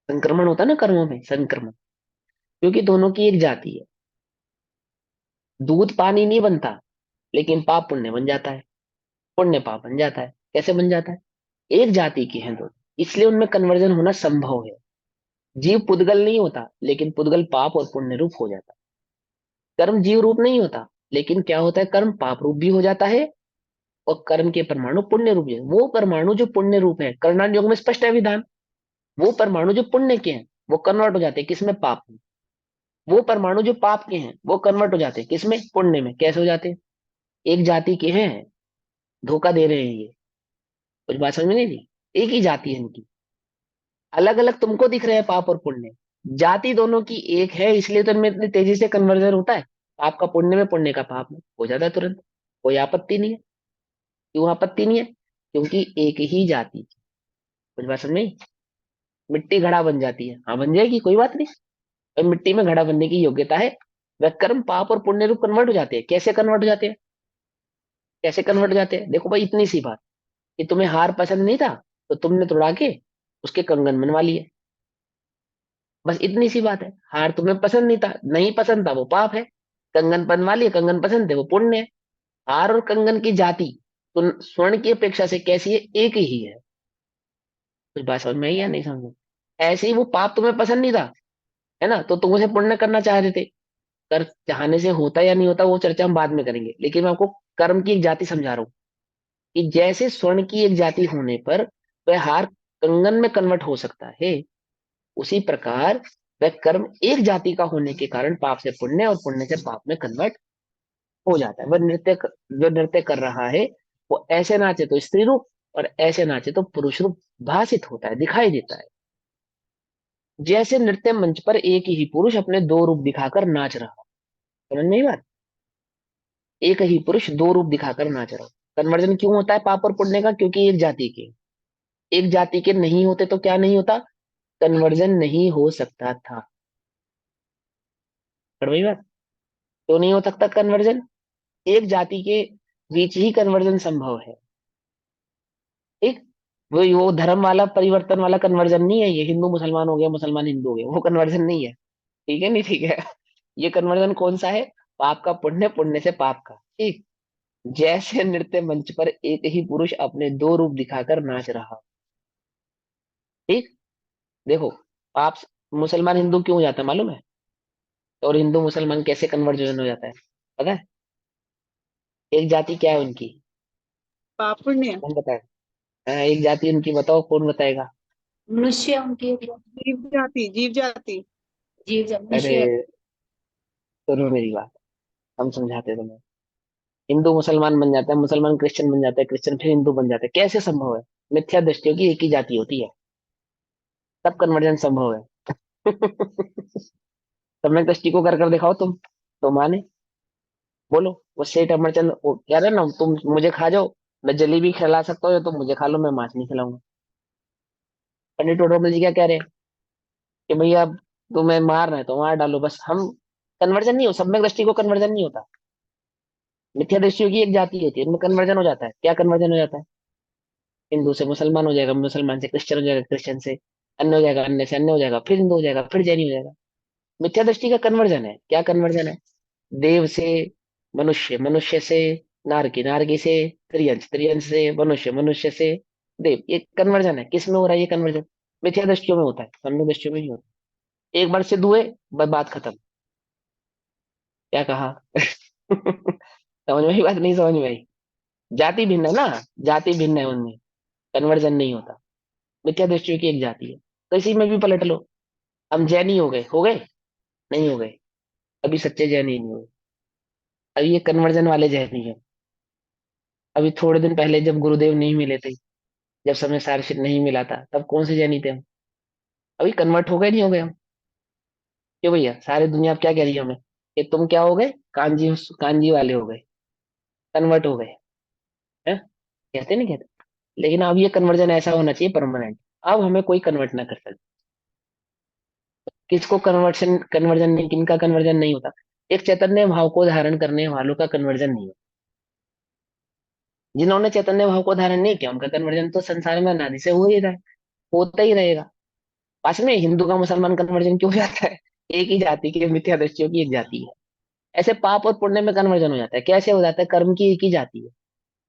A: संक्रमण होता है ना कर्मों में, संक्रमण। क्योंकि दोनों की एक जाति है। दूध पानी नहीं बनता, लेकिन पाप पुण्य बन जाता है, पुण्य पाप बन जाता है। कैसे बन जाता है? एक जाति के हैं दोनों, इसलिए उनमें कन्वर्जन होना संभव है। जीव पुद्गल नहीं होता, लेकिन पुद्गल पाप और पुण्य रूप हो जाता है। कर्म जीव रूप नहीं होता, लेकिन क्या होता है? कर्म पाप रूप भी हो जाता है, और कर्म के परमाणु पुण्य रूप है। वो परमाणु जो पुण्य रूप है, कर्णान योग में स्पष्ट है विधान, वो परमाणु जो पुण्य के हैं वो कन्वर्ट हो जाते हैं किसमें? पाप में। वो परमाणु जो पाप के हैं वो कन्वर्ट हो जाते हैं किसमें? पुण्य में। कैसे हो जाते हैं? एक जाति के हैं, धोखा दे रहे हैं ये। कुछ बात समझ में नहीं थी? एक ही जाति है इनकी, अलग अलग तुमको दिख रहे हैं पाप और पुण्य, जाति दोनों की एक है, इसलिए तो इनमें इतनी तेजी से कन्वर्जन होता है। पाप का पुण्य में, पुण्य का पाप में हो जाता है तुरंत। कोई आपत्ति नहीं है। क्यों आपत्ति नहीं है? क्योंकि एक ही जाति की। कुछ बात समझ में आई? मिट्टी घड़ा बन जाती है, हाँ बन जाएगी, कोई बात नहीं। और मिट्टी में घड़ा बनने की योग्यता है। वह कर्म पाप और पुण्य रूप कन्वर्ट हो जाते हैं। कैसे कन्वर्ट हो जाते हैं? कैसे कन्वर्ट हो जाते हैं? देखो भाई, इतनी सी बात कि तुम्हें हार पसंद नहीं था, तो तुमने तोड़ा के उसके कंगन बनवा लिए। बस इतनी सी बात है। हार तुम्हें पसंद नहीं था, नहीं पसंद था, वो पाप है। कंगन बनवा लिए, कंगन पसंद थे, वो पुण्य है। हार और कंगन की जाति तो स्वर्ण की अपेक्षा से कैसी है? एक ही है। कुछ बात समझ में आई या नहीं समझ में? ऐसे ही वो पाप तुम्हें पसंद नहीं था, है ना, तो तुम उसे पुण्य करना चाह रहे थे। कर चाहने से होता या नहीं होता वो चर्चा हम बाद में करेंगे, लेकिन मैं आपको कर्म की एक जाति समझा रहा हूँ कि जैसे स्वर्ण की एक जाति होने पर वह हार कंगन में कन्वर्ट हो सकता है, उसी प्रकार वह कर्म एक जाति का होने के कारण पाप से पुण्य और पुण्य से पाप में कन्वर्ट हो जाता है। वह जो नृत्य कर रहा है, वो ऐसे नाचे तो स्त्री रूप, और ऐसे नाचे तो पुरुष रूप भाषित होता है, दिखाई देता है। जैसे नृत्य मंच पर एक ही पुरुष अपने दो रूप दिखाकर नाच रहा। समझ में आई बात? एक ही पुरुष दो रूप दिखाकर नाच रहा। कन्वर्जन क्यों होता है पाप और पुण्य का? क्योंकि एक जाति के, एक जाति के नहीं होते तो क्या नहीं होता? कन्वर्जन नहीं हो सकता था। समझ में आई बात? तो नहीं हो सकता कन्वर्जन, एक जाति के बीच ही कन्वर्जन संभव है। ठीक? वो धर्म वाला परिवर्तन वाला कन्वर्जन नहीं है, ये हिंदू मुसलमान हो गया, मुसलमान हिंदू हो गया, वो कन्वर्जन नहीं है। ठीक है? नहीं ठीक है? ये कन्वर्जन कौन सा है? पाप का पुण्य, पुण्य से पाप का। ठीक? जैसे नृत्य मंच पर एक ही पुरुष अपने दो रूप दिखाकर नाच रहा। ठीक? देखो, पाप मुसलमान हिंदू क्यों हो जाता है मालूम है? और हिंदू मुसलमान कैसे कन्वर्जन हो जाता है पता है? एक जाति क्या है उनकी?
C: पाप पुण्य।
A: कौन बताएगा? हाँ, एक जाति उनकी बताओ, कौन बताएगा?
B: मनुष्य उनके,
C: जीव जाति, जीव जाति।
B: जीव जब
A: अरे
B: मनुष्य।
A: सुनो मेरी बात, हम समझाते हैं तुम्हें। हिंदू मुसलमान बन जाता है, मुसलमान क्रिश्चियन बन जाता है, क्रिश्चियन फिर हिंदू बन जाता है। कैसे संभव है? मिथ्या दृष्टियों की एक ही जाति होती है, तब कन्वर्जन संभव है। सम्यक दृष्टि को कर कर दिखाओ तुम, तो माने। बोलो, वो सेठ अमरचंद वो कह रहे ना, तुम मुझे खा जाओ, मैं जलेबी खिला सकता हूँ, तुम मुझे खा लो, मैं मांस नहीं खिलाऊंगा। पंडित टोडरमल जी क्या कह रहे हैं कि भैया तुम्हें मारना है तो मार डालो, बस। हम कन्वर्जन नहीं हो, सम्यक दृष्टि को कन्वर्जन नहीं होता। मिथ्या दृष्टियों की एक जाति होती है, उनमें कन्वर्जन हो जाता है। क्या कन्वर्जन हो जाता है? हिंदू से मुसलमान हो जाएगा, मुसलमान से क्रिश्चियन हो जाएगा, क्रिश्चियन से अन्य हो जाएगा, अन्य से अन्य हो जाएगा, फिर हिंदू हो जाएगा, फिर जैनी हो जाएगा। मिथ्या दृष्टि का कन्वर्जन है। क्या कन्वर्जन है? देव से मनुष्य, मनुष्य से नारकी, नारकी से त्रियंश, त्रियंश से मनुष्य, मनुष्य से देव। ये कन्वर्जन है। किस में हो रहा है ये कन्वर्जन? मिथ्या दृष्टियों में होता है, सम्यक दृष्टियों में नहीं होता। एक बार सिद्ध हुए, बस बात खत्म। क्या कहा? समझ में आई बात? नहीं समझ में आई? जाति भिन्न है ना, जाति भिन्न है उनमें, कन्वर्जन नहीं होता। मिथ्या दृष्टियों की एक जाति है। तो इसी में भी पलट लो, हम जैनी हो गए, हो गए? नहीं हो गए, अभी सच्चे जैनी नहीं हुए, अभी ये कन्वर्जन वाले जैनी है। अभी थोड़े दिन पहले जब गुरुदेव नहीं मिले थे, जब समय सारशित नहीं मिला था, तब कौन से जैनी थे हम? अभी कन्वर्ट हो गए नहीं हो गए हम? क्यों भैया, सारी दुनिया अब क्या कह रही है हमें कि तुम क्या हो गए, कांजी, कांजी वाले हो गए, कन्वर्ट हो गए हैं? कहते नहीं कहते? लेकिन अब ये कन्वर्जन ऐसा होना चाहिए परमानेंट। अब हमें कोई कन्वर्ट ना कर सकता। किसको कन्वर्शन कन्वर्जन नहीं, किनका कन्वर्जन नहीं होता? एक चैतन्य भाव को धारण करने वालों का कन्वर्जन नहीं होता। जिन्होंने चैतन्य भाव को धारण नहीं किया, उनका कन्वर्जन तो संसार में अनादि से हो ही रहा है, होता ही रहेगा। पास में हिंदू का मुसलमान कन्वर्जन क्यों हो जाता है? एक ही जाति के मिथ्या दृष्टियों की एक जाति है। ऐसे पाप और पुण्य में कन्वर्जन हो जाता है। कैसे हो जाता है? कर्म की एक ही जाति है,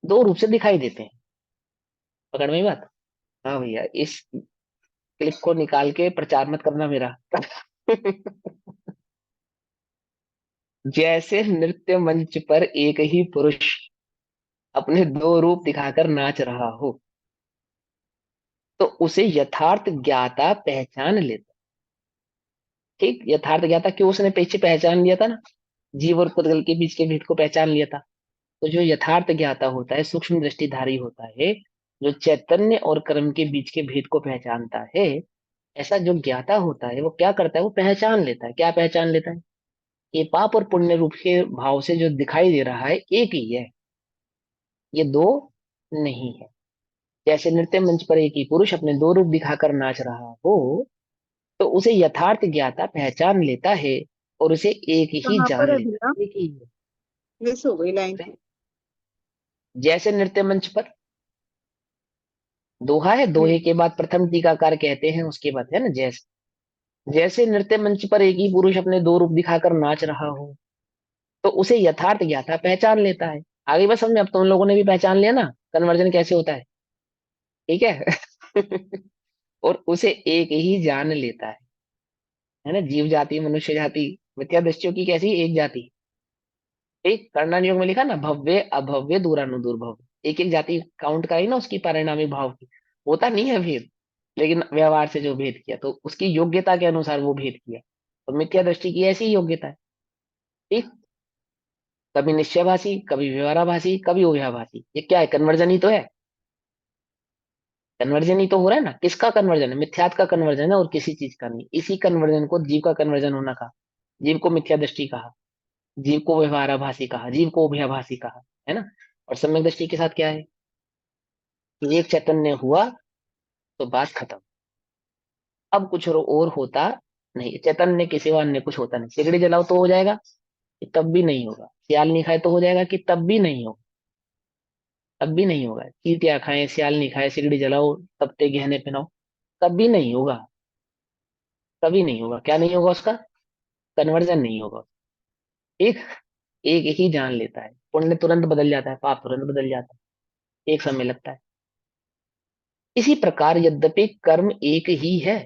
A: दो रूप से दिखाई देते हैं। पकड़ में ही बात। हाँ भैया, इस क्लिप को निकाल के प्रचार मत करना मेरा। जैसे नृत्य मंच पर एक ही पुरुष अपने दो रूप दिखाकर नाच रहा हो, तो उसे यथार्थ ज्ञाता पहचान लेता। ठीक, यथार्थ ज्ञाता क्यों? उसने पीछे पहचान लिया था ना, जीव और पुद्गल के बीच के भेद को पहचान लिया था। तो जो यथार्थ ज्ञाता होता है, सूक्ष्म दृष्टिधारी होता है, जो चैतन्य और कर्म के बीच के भेद को पहचानता है, ऐसा जो ज्ञाता होता है वो क्या करता है? वो पहचान लेता है। क्या पहचान लेता है? ये पाप और पुण्य रूप के भाव से जो दिखाई दे रहा है एक ही है, ये दो नहीं है। जैसे नृत्य मंच पर एक ही पुरुष अपने दो रूप दिखाकर नाच रहा हो, तो उसे यथार्थ ज्ञाता पहचान लेता है और उसे एक ही
C: कहाँ
A: जान
C: पर है
A: लेता
C: भैया?
A: है, एक ही
C: मिस हो गई लाइन।
A: है। जैसे नृत्य मंच पर दोहा है, दोहे
C: हम्म।
A: के बाद प्रथम टीकाकार कहते हैं, उसके बाद है ना जैसे। जैसे नृत्य मंच पर एक ही पुरुष अपने दो रूप दिखाकर नाच रहा हो, तो उसे यथार्थ ज्ञाता पहचान लेता है। आगे बस समझ में, अब तुम लोगों ने भी पहचान लिया ना कन्वर्जन कैसे होता है। ठीक है। और उसे एक ही जान लेता है ना? जीव जाति, मनुष्य जाति, मिथ्या दृष्टियों की कैसी एक जाति। ठीक, कर्णन योग में लिखा ना, भव्य अभव्य दूरानुदूर भव्य, एक एक जाति काउंट करी ना उसकी परिणामी भाव की। होता नहीं है भेद, लेकिन व्यवहार से जो भेद किया तो उसकी योग्यता के अनुसार वो भेद किया। तो मिथ्या दृष्टि की ऐसी ही योग्यता है। ठीक, कभी निश्चयभाषी, कभी व्यवहाराभासी, कभी उभयाभासी। ये क्या है? कन्वर्जन ही तो है। कन्वर्जन ही तो हो रहा है ना। किसका कन्वर्जन है? मिथ्यात का कन्वर्जन है और किसी चीज का नहीं। इसी कन्वर्जन को जीव का कन्वर्जन होना कहा। जीव को मिथ्या दृष्टि कहा, जीव को व्यवहाराभासी कहा, जीव को उभयाभासी कहा, है ना? और सम्यक दृष्टि के साथ क्या है कि एक चैतन्य हुआ तो बात खत्म। अब कुछ और होता नहीं, चैतन्य के सिवा अन्य कुछ होता नहीं। सिगड़ी जलाओ तो हो जाएगा, कि तब भी नहीं होगा। सियाल नहीं खाए तो हो जाएगा, कि तब भी नहीं होगा। तब भी नहीं होगा। चींटियां खाए, सियाल नहीं खाए, सिगड़ी जलाओ, तपते गहने पहनाओ, तब भी नहीं होगा। कभी नहीं होगा। क्या नहीं होगा? उसका कन्वर्जन नहीं होगा। एक एक ही जान लेता है। पुण्य तुरंत बदल जाता है, पाप तुरंत बदल जाता है, एक समय लगता है। इसी प्रकार यद्यपि कर्म एक ही है,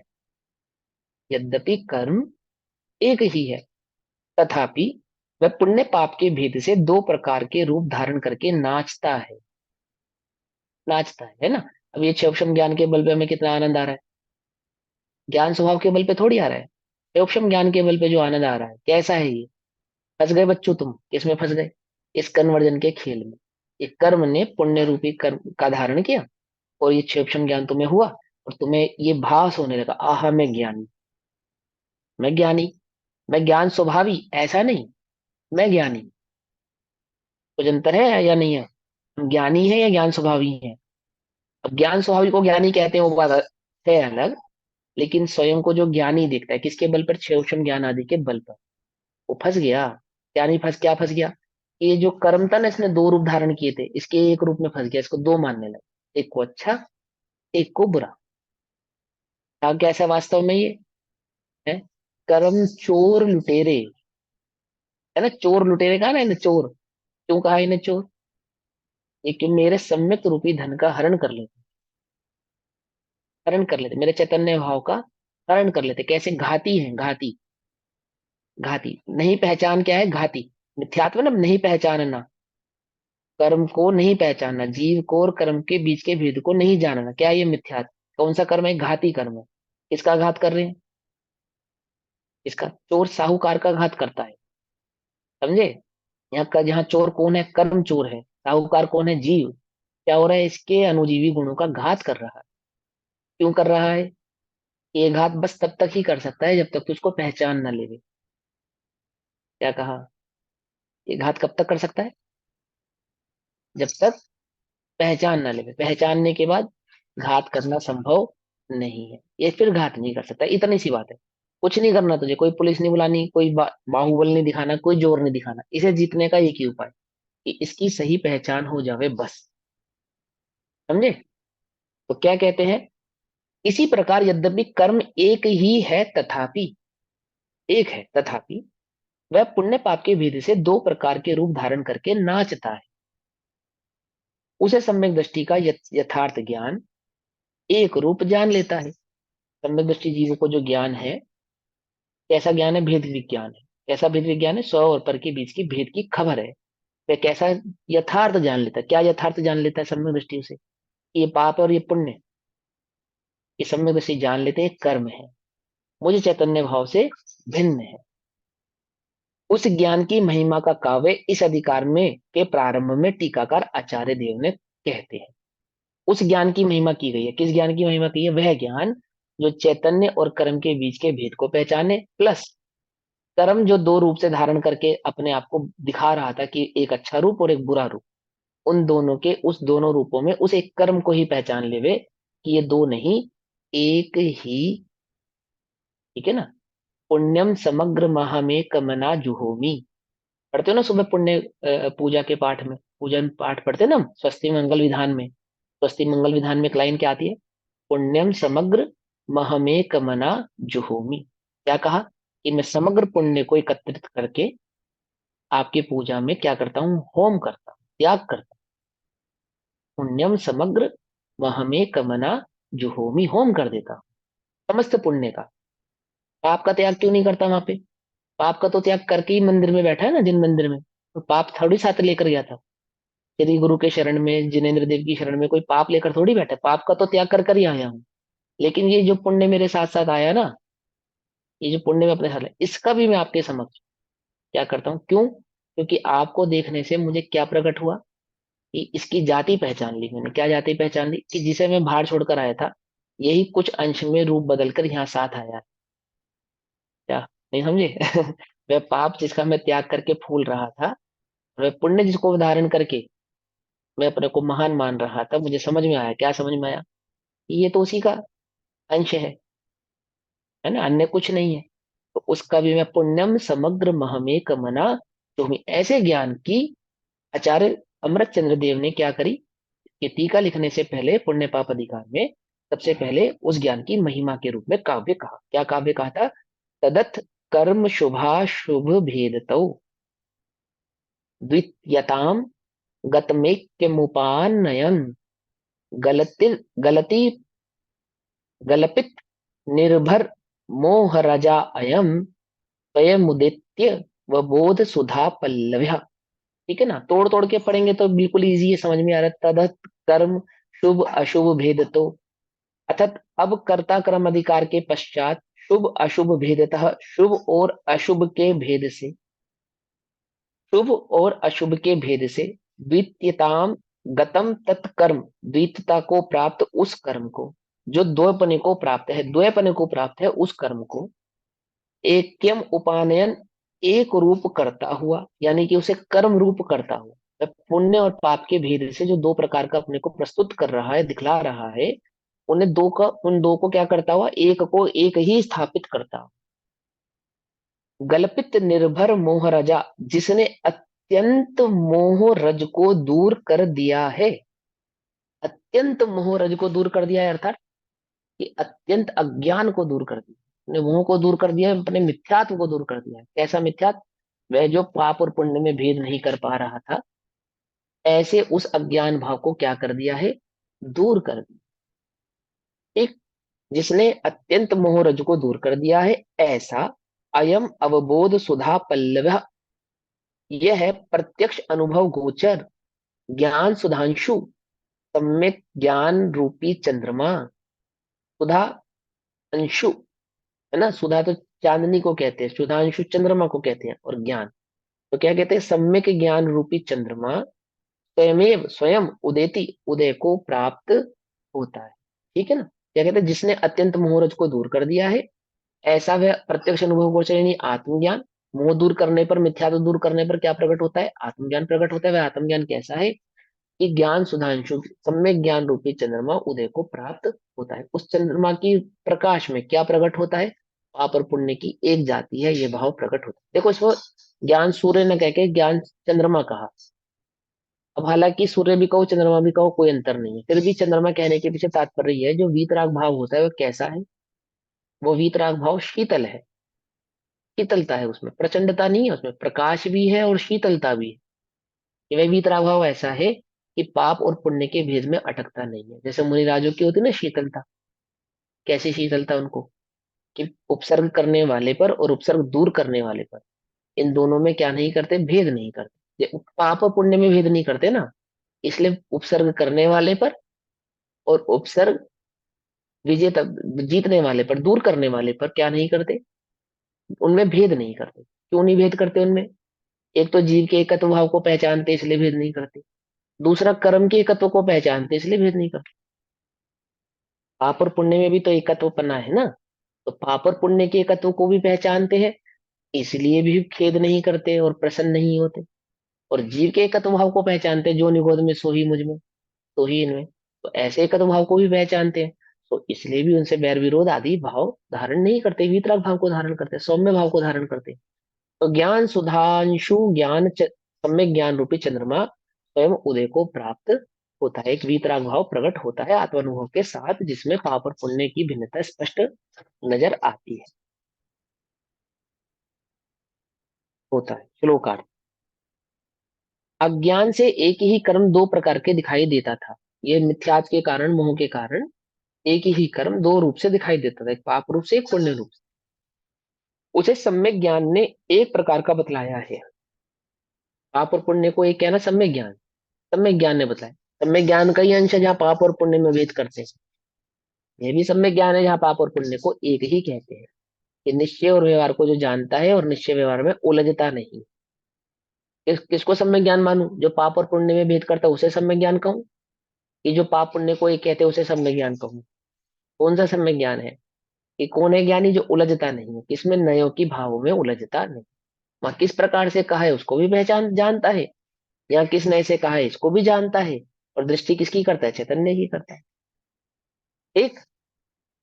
A: यद्यपि कर्म एक ही है, तथापि वह पुण्य पाप के भेद से दो प्रकार के रूप धारण करके नाचता है। नाचता है ना? अब ये क्षोभम ज्ञान के बल पे हमें कितना आनंद आ रहा है, ज्ञान स्वभाव के बल पे थोड़ी आ रहा है। क्षोभम ज्ञान के बल पे जो आनंद आ रहा है, कैसा है ये? फंस गए बच्चों तुम, किसमें फंस गए? इस कन्वर्जन के खेल में। ये कर्म ने पुण्य रूपी कर्म का धारण किया, और ये क्षोभम ज्ञान तुम्हें हुआ, और तुम्हें ये भास होने लगा, आहा मैं ज्ञानी, मैं ज्ञानी, मैं ज्ञान स्वभावी, ऐसा नहीं, मैं ज्ञानी। कुछ अंतर है या नहीं है? हम ज्ञानी है या ज्ञान स्वभावी है? अब ज्ञान स्वाभाविक को ज्ञानी कहते हैं, वो बात है अलग। लेकिन स्वयं को जो ज्ञानी देखता है, किसके बल पर? क्षेम ज्ञान आदि के बल पर। वो फंस गया। ज्ञानी फंस, क्या फंस गया? ये जो कर्म था ना, इसने दो रूप धारण किए थे, इसके एक रूप में फंस गया, इसको दो मानने लगा, एक को अच्छा, एक को बुरा। था कैसा वास्तव में ये? है कर्म चोर लुटेरे, है ना? चोर लुटेरे कहा ना इन्हें, चोर। क्यों कहा इन्हें चोर? ये कि मेरे सम्यक रूपी धन का हरण कर लेते, हरण कर लेते, मेरे चैतन्य भाव का हरण कर लेते। कैसे? घाती है, घाती। घाती नहीं पहचान, क्या है? घाती। मिथ्यात्व ना, नहीं पहचानना, कर्म को नहीं पहचानना, जीव को और कर्म के बीच के भेद को नहीं जानना, क्या ये मिथ्यात्व? कौन सा कर्म है? घाती कर्म है। किसका घात कर रहे हैं? इसका चोर साहूकार का घात करता है। समझे? यहाँ का जहाँ चोर कौन है? कर्म चोर है। साहूकार कौन है? जीव। क्या हो रहा है? इसके अनुजीवी गुणों का घात कर रहा है। क्यों कर रहा है? ये घात बस तब तक ही कर सकता है जब तक कि उसको पहचान ना लेवे। क्या कहा? ये घात कब तक कर सकता है? जब तक पहचान ना लेवे। पहचानने के बाद घात करना संभव नहीं है। ये फिर घात नहीं कर सकता। इतनी सी बात है। कुछ नहीं करना तुझे, कोई पुलिस नहीं बुलानी, कोई बाहुबल नहीं दिखाना, कोई जोर नहीं दिखाना। इसे जीतने का एक ही उपाय कि इसकी सही पहचान हो जावे बस। समझे? तो क्या कहते हैं? इसी प्रकार यद्यपि कर्म एक ही है तथापि, एक है तथापि वह पुण्य पाप के भेद से दो प्रकार के रूप धारण करके नाचता है। उसे सम्यक दृष्टि का यथार्थ ज्ञान एक रूप जान लेता है। सम्यक दृष्टि जीव को जो ज्ञान है, कैसा ज्ञान है? भेद विज्ञान है। कैसा भेद विज्ञान है? स्व और पर के बीच की भेद की खबर है। वह कैसा यथार्थ जान लेता है? क्या यथार्थ जान लेता है सम्यक दृष्टि से? ये पाप और ये पुण्य, ये सम्यक दृष्टि जान लेते हैं कर्म है, मुझे चैतन्य भाव से भिन्न है। उस ज्ञान की महिमा का काव्य इस अधिकार में के प्रारंभ में टीकाकार आचार्य देव ने कहते हैं। उस ज्ञान की महिमा की गई है। किस ज्ञान की महिमा की है? वह ज्ञान जो चैतन्य और कर्म के बीच के भेद को पहचाने, प्लस कर्म जो दो रूप से धारण करके अपने आप को दिखा रहा था कि एक अच्छा रूप और एक बुरा रूप, उन दोनों के, उस दोनों रूपों में उस एक कर्म को ही पहचान लेवे कि ये दो नहीं, एक ही। ठीक है ना? पुण्यम समग्र महामे कमना जुहोमी। पढ़ते हो ना सुबह पुण्य पूजा के पाठ में, पूजन पाठ पढ़ते हैं ना हम, स्वस्ति मंगल विधान में। स्वस्ति मंगल विधान में एक लाइन क्या आती है? पुण्यम समग्र महमेक मना जुहोमी। क्या कहा? कि मैं समग्र पुण्य को एकत्रित करके आपकी पूजा में क्या करता हूँ? होम करता हूँ, त्याग करता हूँ। पुण्यम समग्र महमेक मना जुहोमी, होम कर देता हूँ समस्त पुण्य का। पाप का त्याग क्यों नहीं करता वहां पे? पाप का तो त्याग करके ही मंदिर में बैठा है ना, जिन मंदिर में। तो पाप थोड़ी साथ लेकर गया था। यदि गुरु के शरण में, जिनेन्द्र देव की शरण में कोई पाप लेकर थोड़ी बैठा। पाप का तो त्याग कर कर ही आया हूँ। लेकिन ये जो पुण्य मेरे साथ साथ आया ना, ये जो पुण्य में अपने साथ है, इसका भी मैं आपके समक्ष क्या करता हूँ? क्यों? क्योंकि आपको देखने से मुझे क्या प्रकट हुआ कि इसकी जाति पहचान ली मैंने। क्या जाति पहचान ली? कि जिसे मैं बाहर छोड़कर आया था, यही कुछ अंश में रूप बदलकर यहाँ साथ आया। क्या नहीं समझे? वह पाप जिसका मैं त्याग करके फूल रहा था, वह पुण्य जिसको धारण करके मैं अपने को महान मान रहा था, मुझे समझ में आया। क्या समझ में आया? कि ये तो उसी का अंश है ना, अन्य कुछ नहीं है। तो उसका भी मैं पुण्यम समग्र महमेक मना तुम्हें, ऐसे ज्ञान की आचार्य अमृत चंद्र देव ने क्या करी कि टीका लिखने से पहले पुण्य पाप अधिकार में सबसे पहले उस ज्ञान की महिमा के रूप में काव्य कहा। क्या काव्य कहा था? तदथ कर्म शुभाशुभ भेदतौ द्वितीयताम गतमेक्यमुपानयन गलति गलति गलपित निर्भर मोह रजा अयम स्वयमुदित्य व बोध सुधा पल्लव्य। ठीक है ना? तोड़ तोड़ के पढ़ेंगे तो बिल्कुल इजी है, समझ में आ रहा है। तदत कर्म शुभ अशुभ भेद तो, अर्थात अब कर्ता कर्म अधिकार के पश्चात शुभ अशुभ भेदतः, शुभ और अशुभ के भेद से, शुभ और अशुभ के भेद से द्वितीयताम गतम तत्कर्म, द्वितीयता को प्राप्त उस कर्म को, जो द्वैपने को प्राप्त है, द्वैपने को प्राप्त है उस कर्म को, एकम उपानयन, एक रूप करता हुआ, यानी कि उसे कर्म रूप करता हुआ। तो पुण्य और पाप के भेद से जो दो प्रकार का अपने को प्रस्तुत कर रहा है, दिखला रहा है, उन्हें दो का, उन दो को क्या करता हुआ? एक को एक ही स्थापित करता हुआ। गल्पित निर्भर मोह रजा, जिसने अत्यंत मोह रज को दूर कर दिया है। अत्यंत मोह रज को दूर कर दिया है, अर्थात कि अत्यंत अज्ञान को दूर कर दिया, अपने मोह को दूर कर दिया है, अपने मिथ्यात्व को दूर कर दिया है। कैसा मिथ्यात्व? वह जो पाप और पुण्य में भेद नहीं कर पा रहा था, ऐसे उस अज्ञान भाव को क्या कर दिया है? दूर कर दिया। एक, जिसने अत्यंत मोह रज को दूर कर दिया है, ऐसा अयम अवबोध सुधा पल्लव, यह है प्रत्यक्ष अनुभव गोचर ज्ञान सुधांशु, सम्यक ज्ञान रूपी चंद्रमा। सुधा अंशु, है ना? सुधा तो चांदनी को कहते हैं, सुधांशु चंद्रमा को कहते हैं, और ज्ञान तो क्या कहते हैं? सम्यक ज्ञान रूपी चंद्रमा स्वयमेव स्वयं उदेति, उदय को प्राप्त होता है। ठीक है ना। क्या कहते हैं, जिसने अत्यंत मोहरज को दूर कर दिया है, ऐसा वह प्रत्यक्ष अनुभव गोचर यानी आत्मज्ञान। मोह दूर करने पर, मिथ्यात्व दूर करने पर क्या प्रकट होता है, आत्मज्ञान प्रकट होता है। वह आत्मज्ञान कैसा है कि ज्ञान सुधांशु सम्यक ज्ञान रूपी चंद्रमा उदय को प्राप्त होता है। उस चंद्रमा की प्रकाश में क्या प्रकट होता है, पाप और पुण्य की एक जाति है, ये भाव प्रकट होता है। देखो इसको ज्ञान सूर्य न कह के ज्ञान चंद्रमा कहा। अब हालांकि सूर्य भी कहो चंद्रमा भी कहो कोई अंतर नहीं है, फिर भी चंद्रमा कहने के पीछे तात्पर्य यह है जो वीतराग भाव होता है वो कैसा है, वो वीतराग भाव शीतल है। शीतलता है उसमें, प्रचंडता नहीं है, उसमें प्रकाश भी है और शीतलता भी है। कि वह वीतराग भाव ऐसा है कि पाप और पुण्य के भेद में अटकता नहीं है। जैसे मुनिराजों की होती है ना शीतलता, कैसी शीतलता उनको, कि उपसर्ग करने वाले पर और उपसर्ग दूर करने वाले पर, इन दोनों में क्या नहीं करते, भेद नहीं करते। पाप और पुण्य में भेद नहीं करते ना, इसलिए उपसर्ग करने वाले पर और उपसर्ग विजेता जीतने वाले पर, दूर करने वाले पर क्या नहीं करते, उनमें भेद नहीं करते। क्यों नहीं भेद करते उनमें, एक तो जीव के एकत्व भाव को पहचानते इसलिए भेद नहीं करते, दूसरा कर्म के एकत्व को पहचानते इसलिए भेद नहीं करते। पाप और पुण्य में भी तो एकत्वपना है ना, तो पाप और पुण्य के एकत्व को भी पहचानते हैं इसलिए भी खेद नहीं करते और प्रसन्न नहीं होते। और जीव के एकत्व भाव को पहचानते हैं, जो निगोद में सो ही मुझ में, तो ही इनमें, तो ऐसे एकत्व भाव को भी पहचानते हैं, तो इसलिए भी उनसे बैर विरोध आदि भाव धारण नहीं करते, वीतराग भाव को धारण करते, सौम्य भाव को धारण करते। तो ज्ञान सुधांशु सम्यक ज्ञान रूपी चंद्रमा स्वयं उदय को प्राप्त होता है, एक वीतराग भाव प्रकट होता है आत्मानुभव के साथ, जिसमें पाप और पुण्य की भिन्नता स्पष्ट नजर आती है, होता है। श्लोकार्थ। अज्ञान से एक ही कर्म दो प्रकार के दिखाई देता था। ये मिथ्यात्व के कारण, मोह के कारण एक ही कर्म दो रूप से दिखाई देता था, एक पाप रूप से एक पुण्य रूप से। उसे सम्यक ज्ञान ने एक प्रकार का बतलाया है। पाप और पुण्य को एक क्या है ना, सम्यक ज्ञान, सम्यक ज्ञान ने बताया। सम्यक ज्ञान का ही अंश है जहाँ पाप और पुण्य में भेद करते हैं, ये भी सम्यक ज्ञान है जहाँ पाप और पुण्य को एक ही कहते हैं, कि निश्चय और व्यवहार को जो जानता है और निश्चय व्यवहार में उलझता नहीं। किसको सम्यक ज्ञान मानूं, जो पाप और पुण्य में भेद करता है उसे सम्यक ज्ञान कहूं, कि जो पाप पुण्य को एक कहते हैं उसे सम्यक ज्ञान कहूं। कौन सा सम्यक ज्ञान है, कि कौन है ज्ञानी जो उलझता नहीं है, किसमें नयों की भावों में उलझता नहीं। वह किस प्रकार से कहा है उसको भी पहचान जानता है, या किस नए से कहा है इसको भी जानता है, और दृष्टि किसकी करता है, चैतन्य की करता है। ठीक।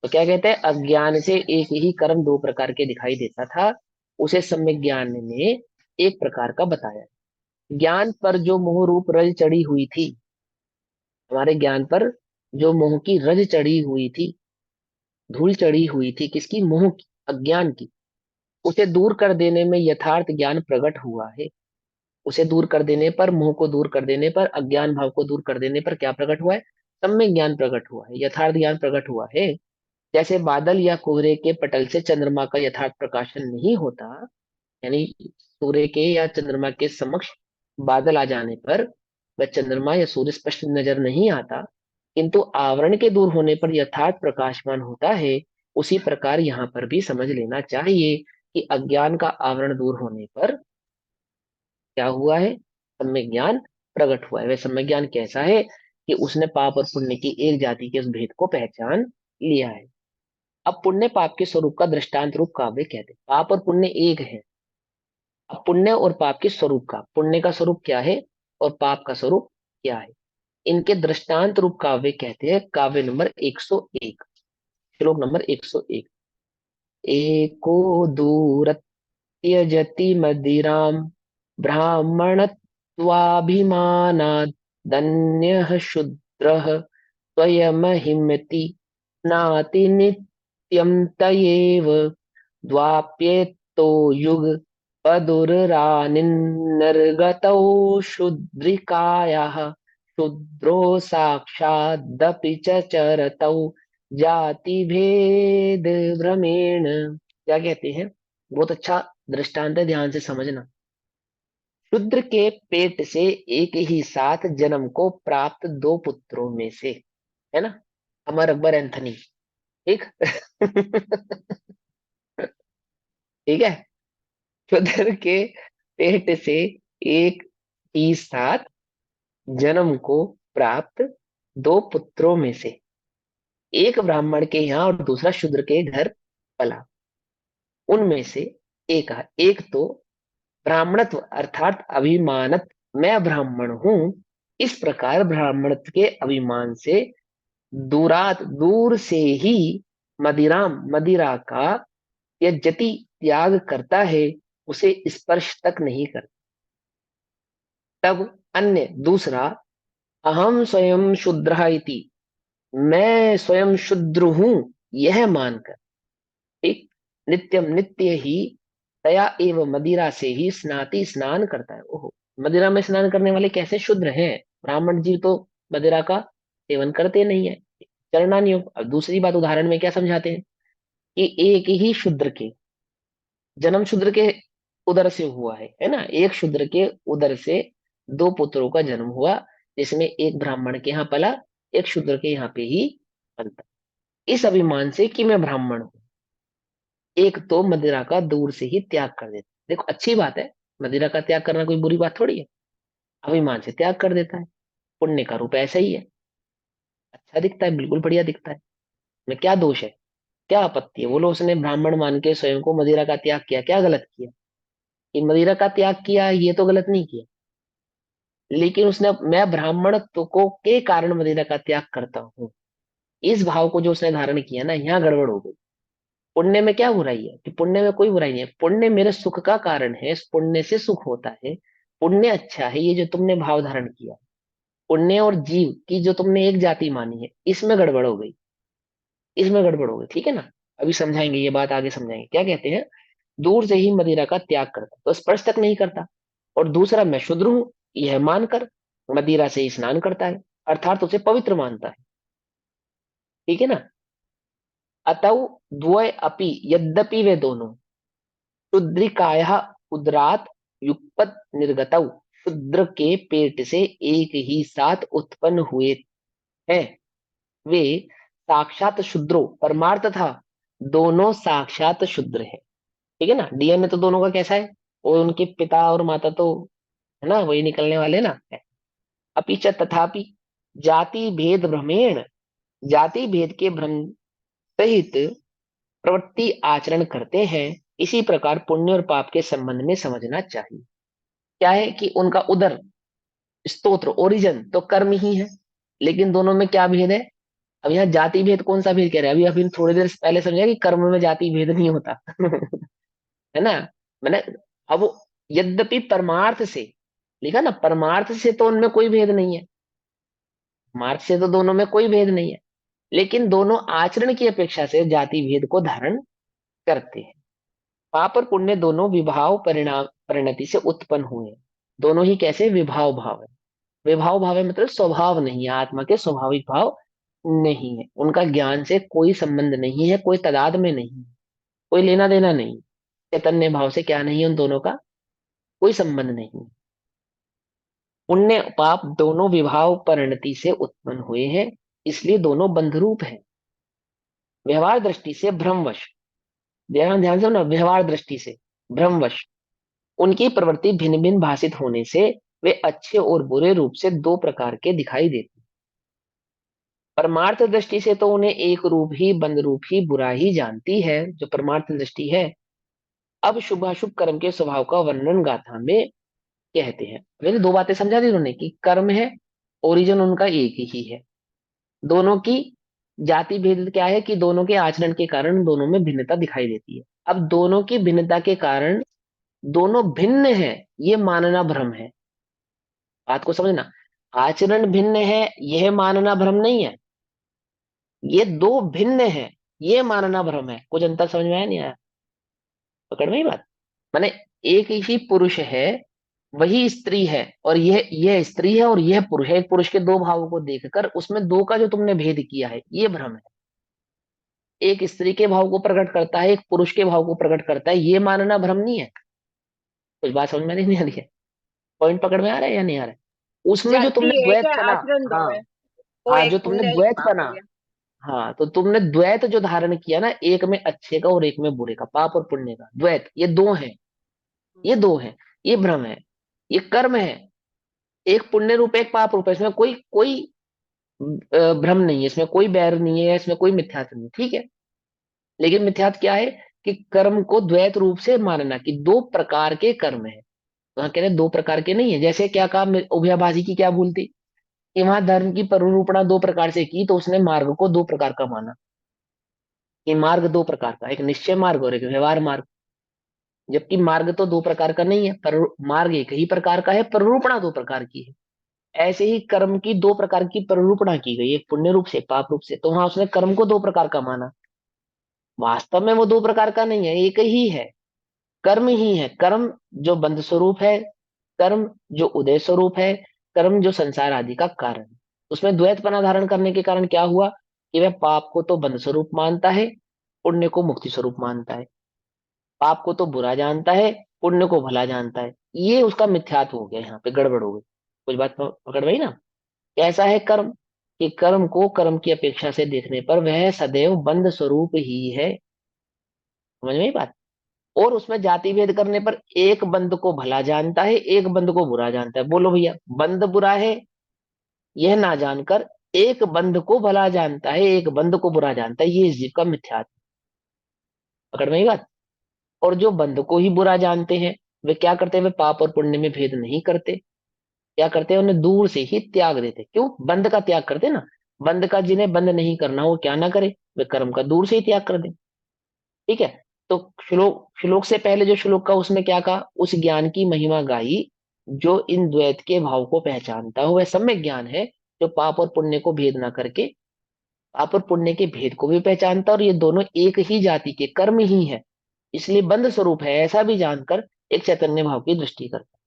A: तो क्या कहते हैं, अज्ञान से एक ही कर्म दो प्रकार के दिखाई देता था, उसे सम्यक ज्ञान ने एक प्रकार का बताया। ज्ञान पर जो मोह रूप रज चढ़ी हुई थी, हमारे ज्ञान पर जो मोह की रज चढ़ी हुई थी, धूल चढ़ी हुई थी, किसकी, मोह की, अज्ञान की, उसे दूर कर देने में यथार्थ ज्ञान प्रकट हुआ है। उसे दूर कर देने पर, मोह को दूर कर देने पर, अज्ञान भाव को दूर कर देने पर क्या प्रकट हुआ है, सम्यक ज्ञान प्रकट हुआ है, यथार्थ ज्ञान प्रकट हुआ है। जैसे बादल या कोहरे के पटल से चंद्रमा का यथार्थ प्रकाशन नहीं होता, यानी सूर्य के या चंद्रमा के समक्ष बादल आ जाने पर वह चंद्रमा या सूर्य स्पष्ट नजर नहीं आता, किंतु आवरण के दूर होने पर यथार्थ प्रकाशमान होता है। उसी प्रकार यहाँ पर भी समझ लेना चाहिए कि अज्ञान का आवरण दूर होने पर क्या हुआ है, सम्यक ज्ञान प्रकट हुआ है। वह सम्यक ज्ञान कैसा है, कि उसने पाप और पुण्य की एक जाति के उस भेद को पहचान लिया है। अब पुण्य पाप के स्वरूप का दृष्टांत रूप काव्य कहते हैं। पाप और पुण्य एक है। अब पुण्य और पाप के स्वरूप का, पुण्य का स्वरूप क्या है और पाप का स्वरूप क्या है, इनके दृष्टांत रूप काव्य कहते हैं। काव्य नंबर 101, श्लोक नंबर 101। एको दूर त्यजति मदिराम ब्राह्मणत्वाभिमानात् धन्यः शूद्रः स्वयमहिमति नाति नित्यं तयेव द्वाप्येतो युग पदुरानिर्गतौ शूद्रिकायाः शूद्रो साक्षादपि च चरतौ जाति भेद भ्रमेण। क्या कहते हैं, बहुत अच्छा दृष्टांत है, ध्यान से समझना। शूद्र के पेट से एक ही साथ जन्म को प्राप्त दो पुत्रों में से, है ना, अमर अकबर एंथनी, ठीक ठीक है। शूद्र के पेट से एक ही साथ जन्म को प्राप्त दो पुत्रों में से एक ब्राह्मण के यहाँ और दूसरा शूद्र के घर पला। उनमें से एक तो ब्राह्मणत्व अर्थात अभिमानत, मैं ब्राह्मण हूं, इस प्रकार ब्राह्मणत्व के अभिमान से दूरात, दूर से ही मदिराम, मदिरा का यज्जति, त्याग करता है, उसे स्पर्श तक नहीं करता। तब अन्य दूसरा, अहम स्वयं शूद्र इति, मैं स्वयं शूद्र हूं, यह मानकर, ठीक, नित्यम नित्य ही तया एवं मदिरा से ही स्नाति, स्नान करता है। ओहो, मदिरा में स्नान करने वाले कैसे शूद्र हैं? ब्राह्मण जीव तो मदिरा का सेवन करते नहीं है, चरणानियोग। अब दूसरी बात उदाहरण में क्या समझाते हैं कि एक ही शूद्र के जन्म, शूद्र के उदर से हुआ है ना, एक शूद्र के उदर से दो पुत्रों का जन्म हुआ, जिसमें एक ब्राह्मण के यहाँ पला, एक शूद्र के यहाँ पे ही पलता। इस अभिमान से कि मैं ब्राह्मण हूं, एक तो मदिरा का दूर से ही त्याग कर देता। देखो अच्छी बात है, मदिरा का त्याग करना कोई बुरी बात थोड़ी है। अभिमान से त्याग कर देता है, पुण्य का रूप ऐसा ही है। अच्छा दिखता है, बिल्कुल बढ़िया दिखता है। में क्या दोष है, क्या आपत्ति है? बोलो, उसने ब्राह्मण मान के स्वयं को मदिरा का त्याग किया, क्या गलत किया? कि मदिरा का त्याग किया ये तो गलत नहीं किया, लेकिन उसने मैं ब्राह्मणत्व को के कारण मदिरा का त्याग करता हूँ, इस भाव को जो उसने धारण किया ना, यहाँ गड़बड़ हो गई। पुण्य में क्या बुराई है? कि पुण्य में कोई बुराई नहीं है, पुण्य मेरे सुख का कारण है, पुण्य से सुख होता है, पुण्य अच्छा है। ये जो तुमने भाव धारण किया, पुण्य और जीव की जो तुमने एक जाति मानी है, इसमें गड़बड़ हो गई, इसमें गड़बड़ हो गई, ठीक है ना। अभी समझाएंगे, ये बात आगे समझाएंगे। क्या कहते हैं, दूर से ही मदिरा का त्याग करता, तो स्पर्श तक नहीं करता। और दूसरा, मैं शूद्र हूं, यह मानकर मदिरा से ही स्नान करता है, अर्थात उसे पवित्र मानता है, ठीक है ना। अतौ द्वय अपि, यद्यपि वे दोनों शुद्रिकाय उदरात युगपत निर्गतौ, शूद्र के पेट से एक ही साथ उत्पन्न हुए हैं, वे साक्षात शूद्रो परमार्थ था, दोनों साक्षात शूद्र है, ठीक है ना। डीएनए तो दोनों का कैसा है, और उनके पिता और माता तो है ना, वही निकलने वाले ना। अपिच तथापि जाति भेद भ्रमेण, जाति भेद के भ्रम सहित प्रवृत्ति आचरण करते हैं, इसी प्रकार पुण्य और पाप के संबंध में समझना चाहिए। क्या है कि उनका उदर, स्तोत्र, ओरिजन तो कर्म ही है, लेकिन दोनों में क्या भेद है? अब यहाँ जाति भेद कौन सा भेद कह रहे हैं? अभी अभी थोड़ी देर पहले समझा कि कर्म में जाति भेद नहीं होता है ना। मैंने, अब यद्यपि परमार्थ से लिखा ना, परमार्थ से तो उनमें कोई भेद नहीं है, मार्थ से तो दोनों में कोई भेद नहीं है, लेकिन दोनों आचरण की अपेक्षा से जाति भेद को धारण करते हैं। पाप और पुण्य दोनों विभाव परिणाम परिणति से उत्पन्न हुए हैं। दोनों ही कैसे? विभाव भाव है। विभाव भाव है मतलब स्वभाव नहीं है, आत्मा के स्वाभाविक भाव नहीं है, उनका ज्ञान से कोई संबंध नहीं है, कोई तादाद में नहीं है, कोई लेना देना नहीं। चैतन्य भाव से क्या नहीं है, उन दोनों का कोई संबंध नहीं है। पुण्य पाप दोनों विभाव परिणति से उत्पन्न हुए हैं, इसलिए दोनों बंध रूप है। व्यवहार दृष्टि से भ्रमवश, ध्यान ध्यान से ना, व्यवहार दृष्टि से भ्रमवश उनकी प्रवृत्ति भिन्न भिन्न भाषित होने से वे अच्छे और बुरे रूप से दो प्रकार के दिखाई देते। परमार्थ दृष्टि से तो उन्हें एक रूप ही, बंद रूप ही, बुरा ही जानती है, जो परमार्थ दृष्टि है। अब शुभाशुभ कर्म के स्वभाव का वर्णन गाथा में कहते हैं। मैंने दो बातें समझा दी उन्होंने, कि कर्म है, ओरिजिन उनका एक ही है, दोनों की जाति भेद क्या है कि दोनों के आचरण के कारण दोनों में भिन्नता दिखाई देती है। अब दोनों की भिन्नता के कारण दोनों भिन्न है, ये मानना भ्रम है। बात को समझना, आचरण भिन्न है यह मानना भ्रम नहीं है, ये दो भिन्न है ये मानना भ्रम है। कुछ अंतर समझ में आया नहीं आया? पकड़ में ही बात। माने एक ही पुरुष है, वही स्त्री है, और यह स्त्री है और यह पुरुष है। एक पुरुष के दो भावों को देखकर उसमें दो का जो तुमने भेद किया है, ये भ्रम है। एक स्त्री के भाव को प्रकट करता है, एक पुरुष के भाव को प्रकट करता है, ये मानना भ्रम नहीं है। कुछ बात समझ में नहीं आ रही है? पॉइंट पकड़ में आ रहा है या नहीं आ रहा है? उसमें जो
C: जाति
A: तुमने
C: एक
A: द्वैत
C: है,
A: बना,
C: आचरण दो
A: हाँ
C: है। वो
A: हाँ, जो
C: एक
A: तुमने
C: पुण्य एक
A: द्वैत
C: पाप
A: बना,
C: हो गया।
A: हाँ, तो तुमने द्वैत जो धारण किया ना, एक में अच्छे का और एक में बुरे का, पाप और पुण्य का द्वैत, ये दो हैं, ये दो हैं, ये भ्रम है, ये कर्म है, एक पुण्य रूप है, एक पाप रूप है, इसमें कोई कोई भ्रम नहीं है, इसमें कोई बैर नहीं है, इसमें कोई मिथ्यात्व नहीं है, ठीक है। लेकिन मिथ्यात्व क्या है कि कर्म को द्वैत रूप से मानना, कि दो प्रकार के कर्म है। वहां कह रहे दो प्रकार के नहीं है, जैसे क्या कहा उभयभाषी की क्या भूल थी कि वहां धर्म की परिरूपणा दो प्रकार से की, तो उसने मार्ग को दो प्रकार का माना, कि मार्ग दो प्रकार का, एक निश्चय मार्ग और एक व्यवहार मार्ग। जबकि मार्ग तो दो प्रकार का नहीं है, पर मार्ग एक ही प्रकार का है, परिरूपणा दो प्रकार की है। ऐसे ही कर्म की दो प्रकार की परिरूपणा की गई, एक पुण्य रूप से, पाप रूप से, तो वहां उसने कर्म को दो प्रकार का माना। वास्तव में वो दो प्रकार का नहीं है, एक ही है, कर्म ही है। कर्म जो बंध स्वरूप है, कर्म जो उदय स्वरूप है, कर्म जो संसार आदि का कारण है। उसमें द्वैतपना धारण करने के कारण क्या हुआ कि वह पाप को तो बंध स्वरूप मानता है, पुण्य को मुक्ति स्वरूप मानता है। पाप को तो बुरा जानता है, पुण्य को भला जानता है। ये उसका मिथ्यात्व हो गया, यहाँ पे गड़बड़ हो गई। कुछ बात पकड़ गई ना। कैसा है कर्म, कि कर्म को कर्म की अपेक्षा से देखने पर वह सदैव बंध स्वरूप ही है। समझ में आई बात। और उसमें जाति भेद करने पर एक बंद को भला जानता है, एक बंद को बुरा जानता है। बोलो भैया, बंद बुरा है यह ना जानकर एक बंद को भला जानता है, एक बंद को बुरा जानता है, ये इस जीव का मिथ्यात्व। पकड़ में आई बात। और जो बंद को ही बुरा जानते हैं, वे क्या करते हैं, वे पाप और पुण्य में भेद नहीं करते। क्या करते हैं, उन्हें दूर से ही त्याग देते। क्यों, बंद का त्याग करते ना। बंद का जिन्हें बंद नहीं करना, वो क्या ना करे, वे कर्म का दूर से ही त्याग कर दे। ठीक है। तो श्लोक श्लोक से पहले जो श्लोक का उसमें क्या कहा, उस ज्ञान की महिमा गाई जो इन द्वैत के भाव को पहचानता हो, वह सम्यक ज्ञान है जो पाप और पुण्य को भेद ना करके पाप और पुण्य के भेद को भी पहचानता, और ये दोनों एक ही जाति के कर्म ही है, इसलिए बंध स्वरूप है, ऐसा भी जानकर एक चैतन्य भाव की दृष्टि करता।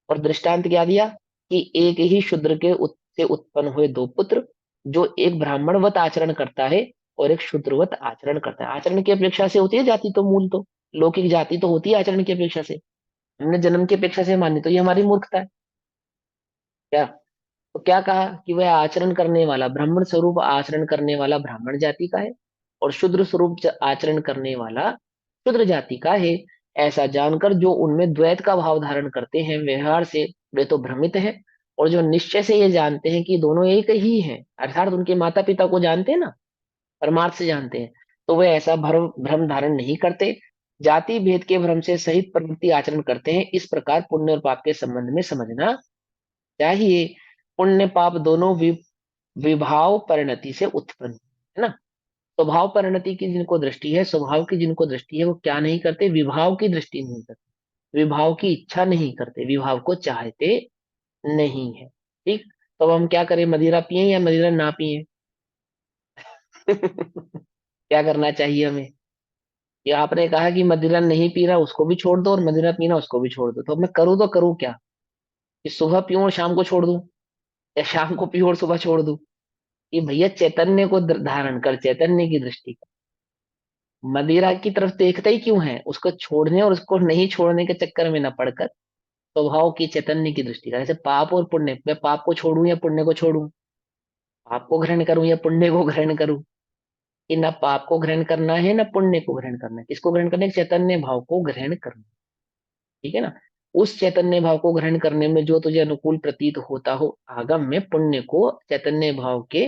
A: और दृष्टांत क्या दिया कि एक ही शूद्र के से उत्पन्न हुए दो पुत्र, जो एक ब्राह्मणवत आचरण करता है और एक शूद्रवत आचरण करता है। आचरण की अपेक्षा से होती है जाति, तो मूल तो लौकिक जाति तो होती है आचरण की अपेक्षा से। हमने जन्म की अपेक्षा से मानी, तो ये हमारी मूर्खता है। क्या, तो क्या कहा कि वह आचरण करने वाला ब्राह्मण स्वरूप आचरण करने वाला ब्राह्मण जाति का है, और शूद्र स्वरूप आचरण करने वाला शूद्र जाति का है। ऐसा जानकर जो उनमें द्वैत का भाव धारण करते हैं व्यवहार से, वे तो भ्रमित हैं। और जो निश्चय से ये जानते हैं कि दोनों एक ही हैं, अर्थात उनके माता पिता को जानते हैं ना, परमार्थ से जानते हैं, तो वे ऐसा भ्रम भ्रम धारण नहीं करते। जाति भेद के भ्रम से सहित प्रवृत्ति आचरण करते हैं। इस प्रकार पुण्य और पाप के संबंध में समझना चाहिए। पुण्य पाप दोनों विभाव परिणति से उत्पन्न है ना। स्वभाव परिणति की जिनको दृष्टि है, स्वभाव की जिनको दृष्टि है, वो क्या नहीं करते, विभाव की दृष्टि नहीं करते, विभाव की इच्छा नहीं करते, विभाव को चाहते नहीं है। ठीक। तो अब हम क्या करें, मदिरा पिए या मदिरा ना पिए? क्या करना चाहिए हमें? कि आपने कहा कि मदिरा नहीं पी रहा उसको भी छोड़ दो, और मदिरा पीना उसको भी छोड़ दो, तो अब मैं करूँ तो करूँ क्या? कि सुबह पीऊं और शाम को छोड़ दूं, या शाम को पीऊं और सुबह छोड़ दूं? कि भैया चैतन्य को धारण कर, चैतन्य की दृष्टि कर। मदिरा की तरफ देखता ही क्यों है, उसको छोड़ने और उसको नहीं छोड़ने के चक्कर में न पड़कर स्वभाव की चैतन्य की दृष्टि कर। जैसे पाप और पुण्य, मैं पाप को छोड़ूं या पुण्य को छोड़ूं, पाप को ग्रहण करूं या पुण्य को ग्रहण करूं? कि ना पाप को ग्रहण करना है ना पुण्य को ग्रहण करना है, किसको ग्रहण करना है, चैतन्य भाव को ग्रहण करना है। ठीक है ना। उस चैतन्य भाव को ग्रहण करने में जो तुझे अनुकूल प्रतीत होता हो आगम में, पुण्य को चैतन्य भाव के,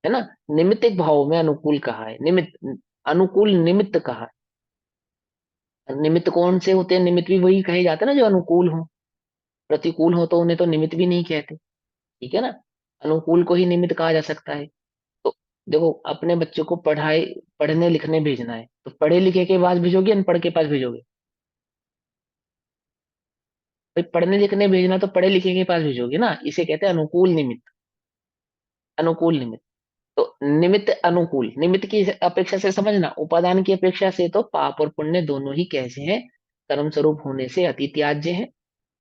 A: है ना, निमित्तिक भाव में अनुकूल कहा है, निमित्त अनुकूल निमित्त कहा है। निमित्त कौन से होते हैं, निमित्त भी वही कहे जाते हैं ना जो अनुकूल हो। प्रतिकूल हो तो उन्हें तो निमित्त भी नहीं कहते। ठीक है ना। अनुकूल को ही निमित्त कहा जा सकता है। तो देखो, अपने बच्चे को पढ़ने लिखने भेजना है, तो पढ़े लिखे के पास भेजोगे, अनपढ़ के पास भेजोगे? भाई पढ़ने लिखने भेजना तो पढ़े लिखे के पास भेजोगे ना, इसे कहते हैं अनुकूल निमित्त। अनुकूल निमित्त। तो निमित्त अनुकूल, निमित्त की अपेक्षा से समझना, उपादान की अपेक्षा से तो पाप और पुण्य दोनों ही कैसे हैं, कर्म स्वरूप होने से अति त्याज्य है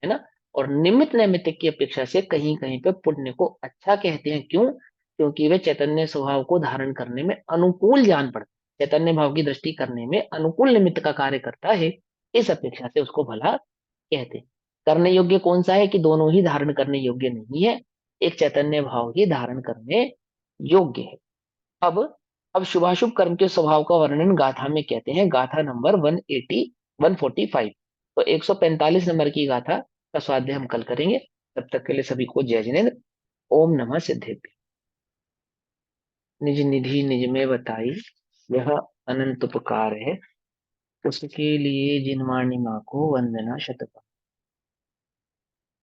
A: ना। और निमित्त नैमित्तिक की अपेक्षा से कहीं कहीं पे पुण्य को अच्छा कहते हैं। क्यों? क्योंकि वे चैतन्य स्वभाव को धारण करने में अनुकूल जान पड़ते, चैतन्य भाव की दृष्टि करने में अनुकूल निमित्त का कार्य करता है, इस अपेक्षा से उसको भला कहते हैं। करने योग्य कौन सा है, कि दोनों ही धारण करने योग्य नहीं है, एक चैतन्य भाव ही धारण करने योग्य है। अब अब शुभाशुभ कर्म के स्वभाव का वर्णन गाथा में कहते हैं, गाथा नंबर 145। तो 145 नंबर की गाथा का स्वाध्याय हम कल करेंगे। तब तक के लिए सभी को जय जिनेन्द्र। ओम नमः सिद्धेभ्य। निज निधि निज में बताई, यह अनंत उपकार है, उसके लिए जिनवाणी माँ को वंदना शतबार।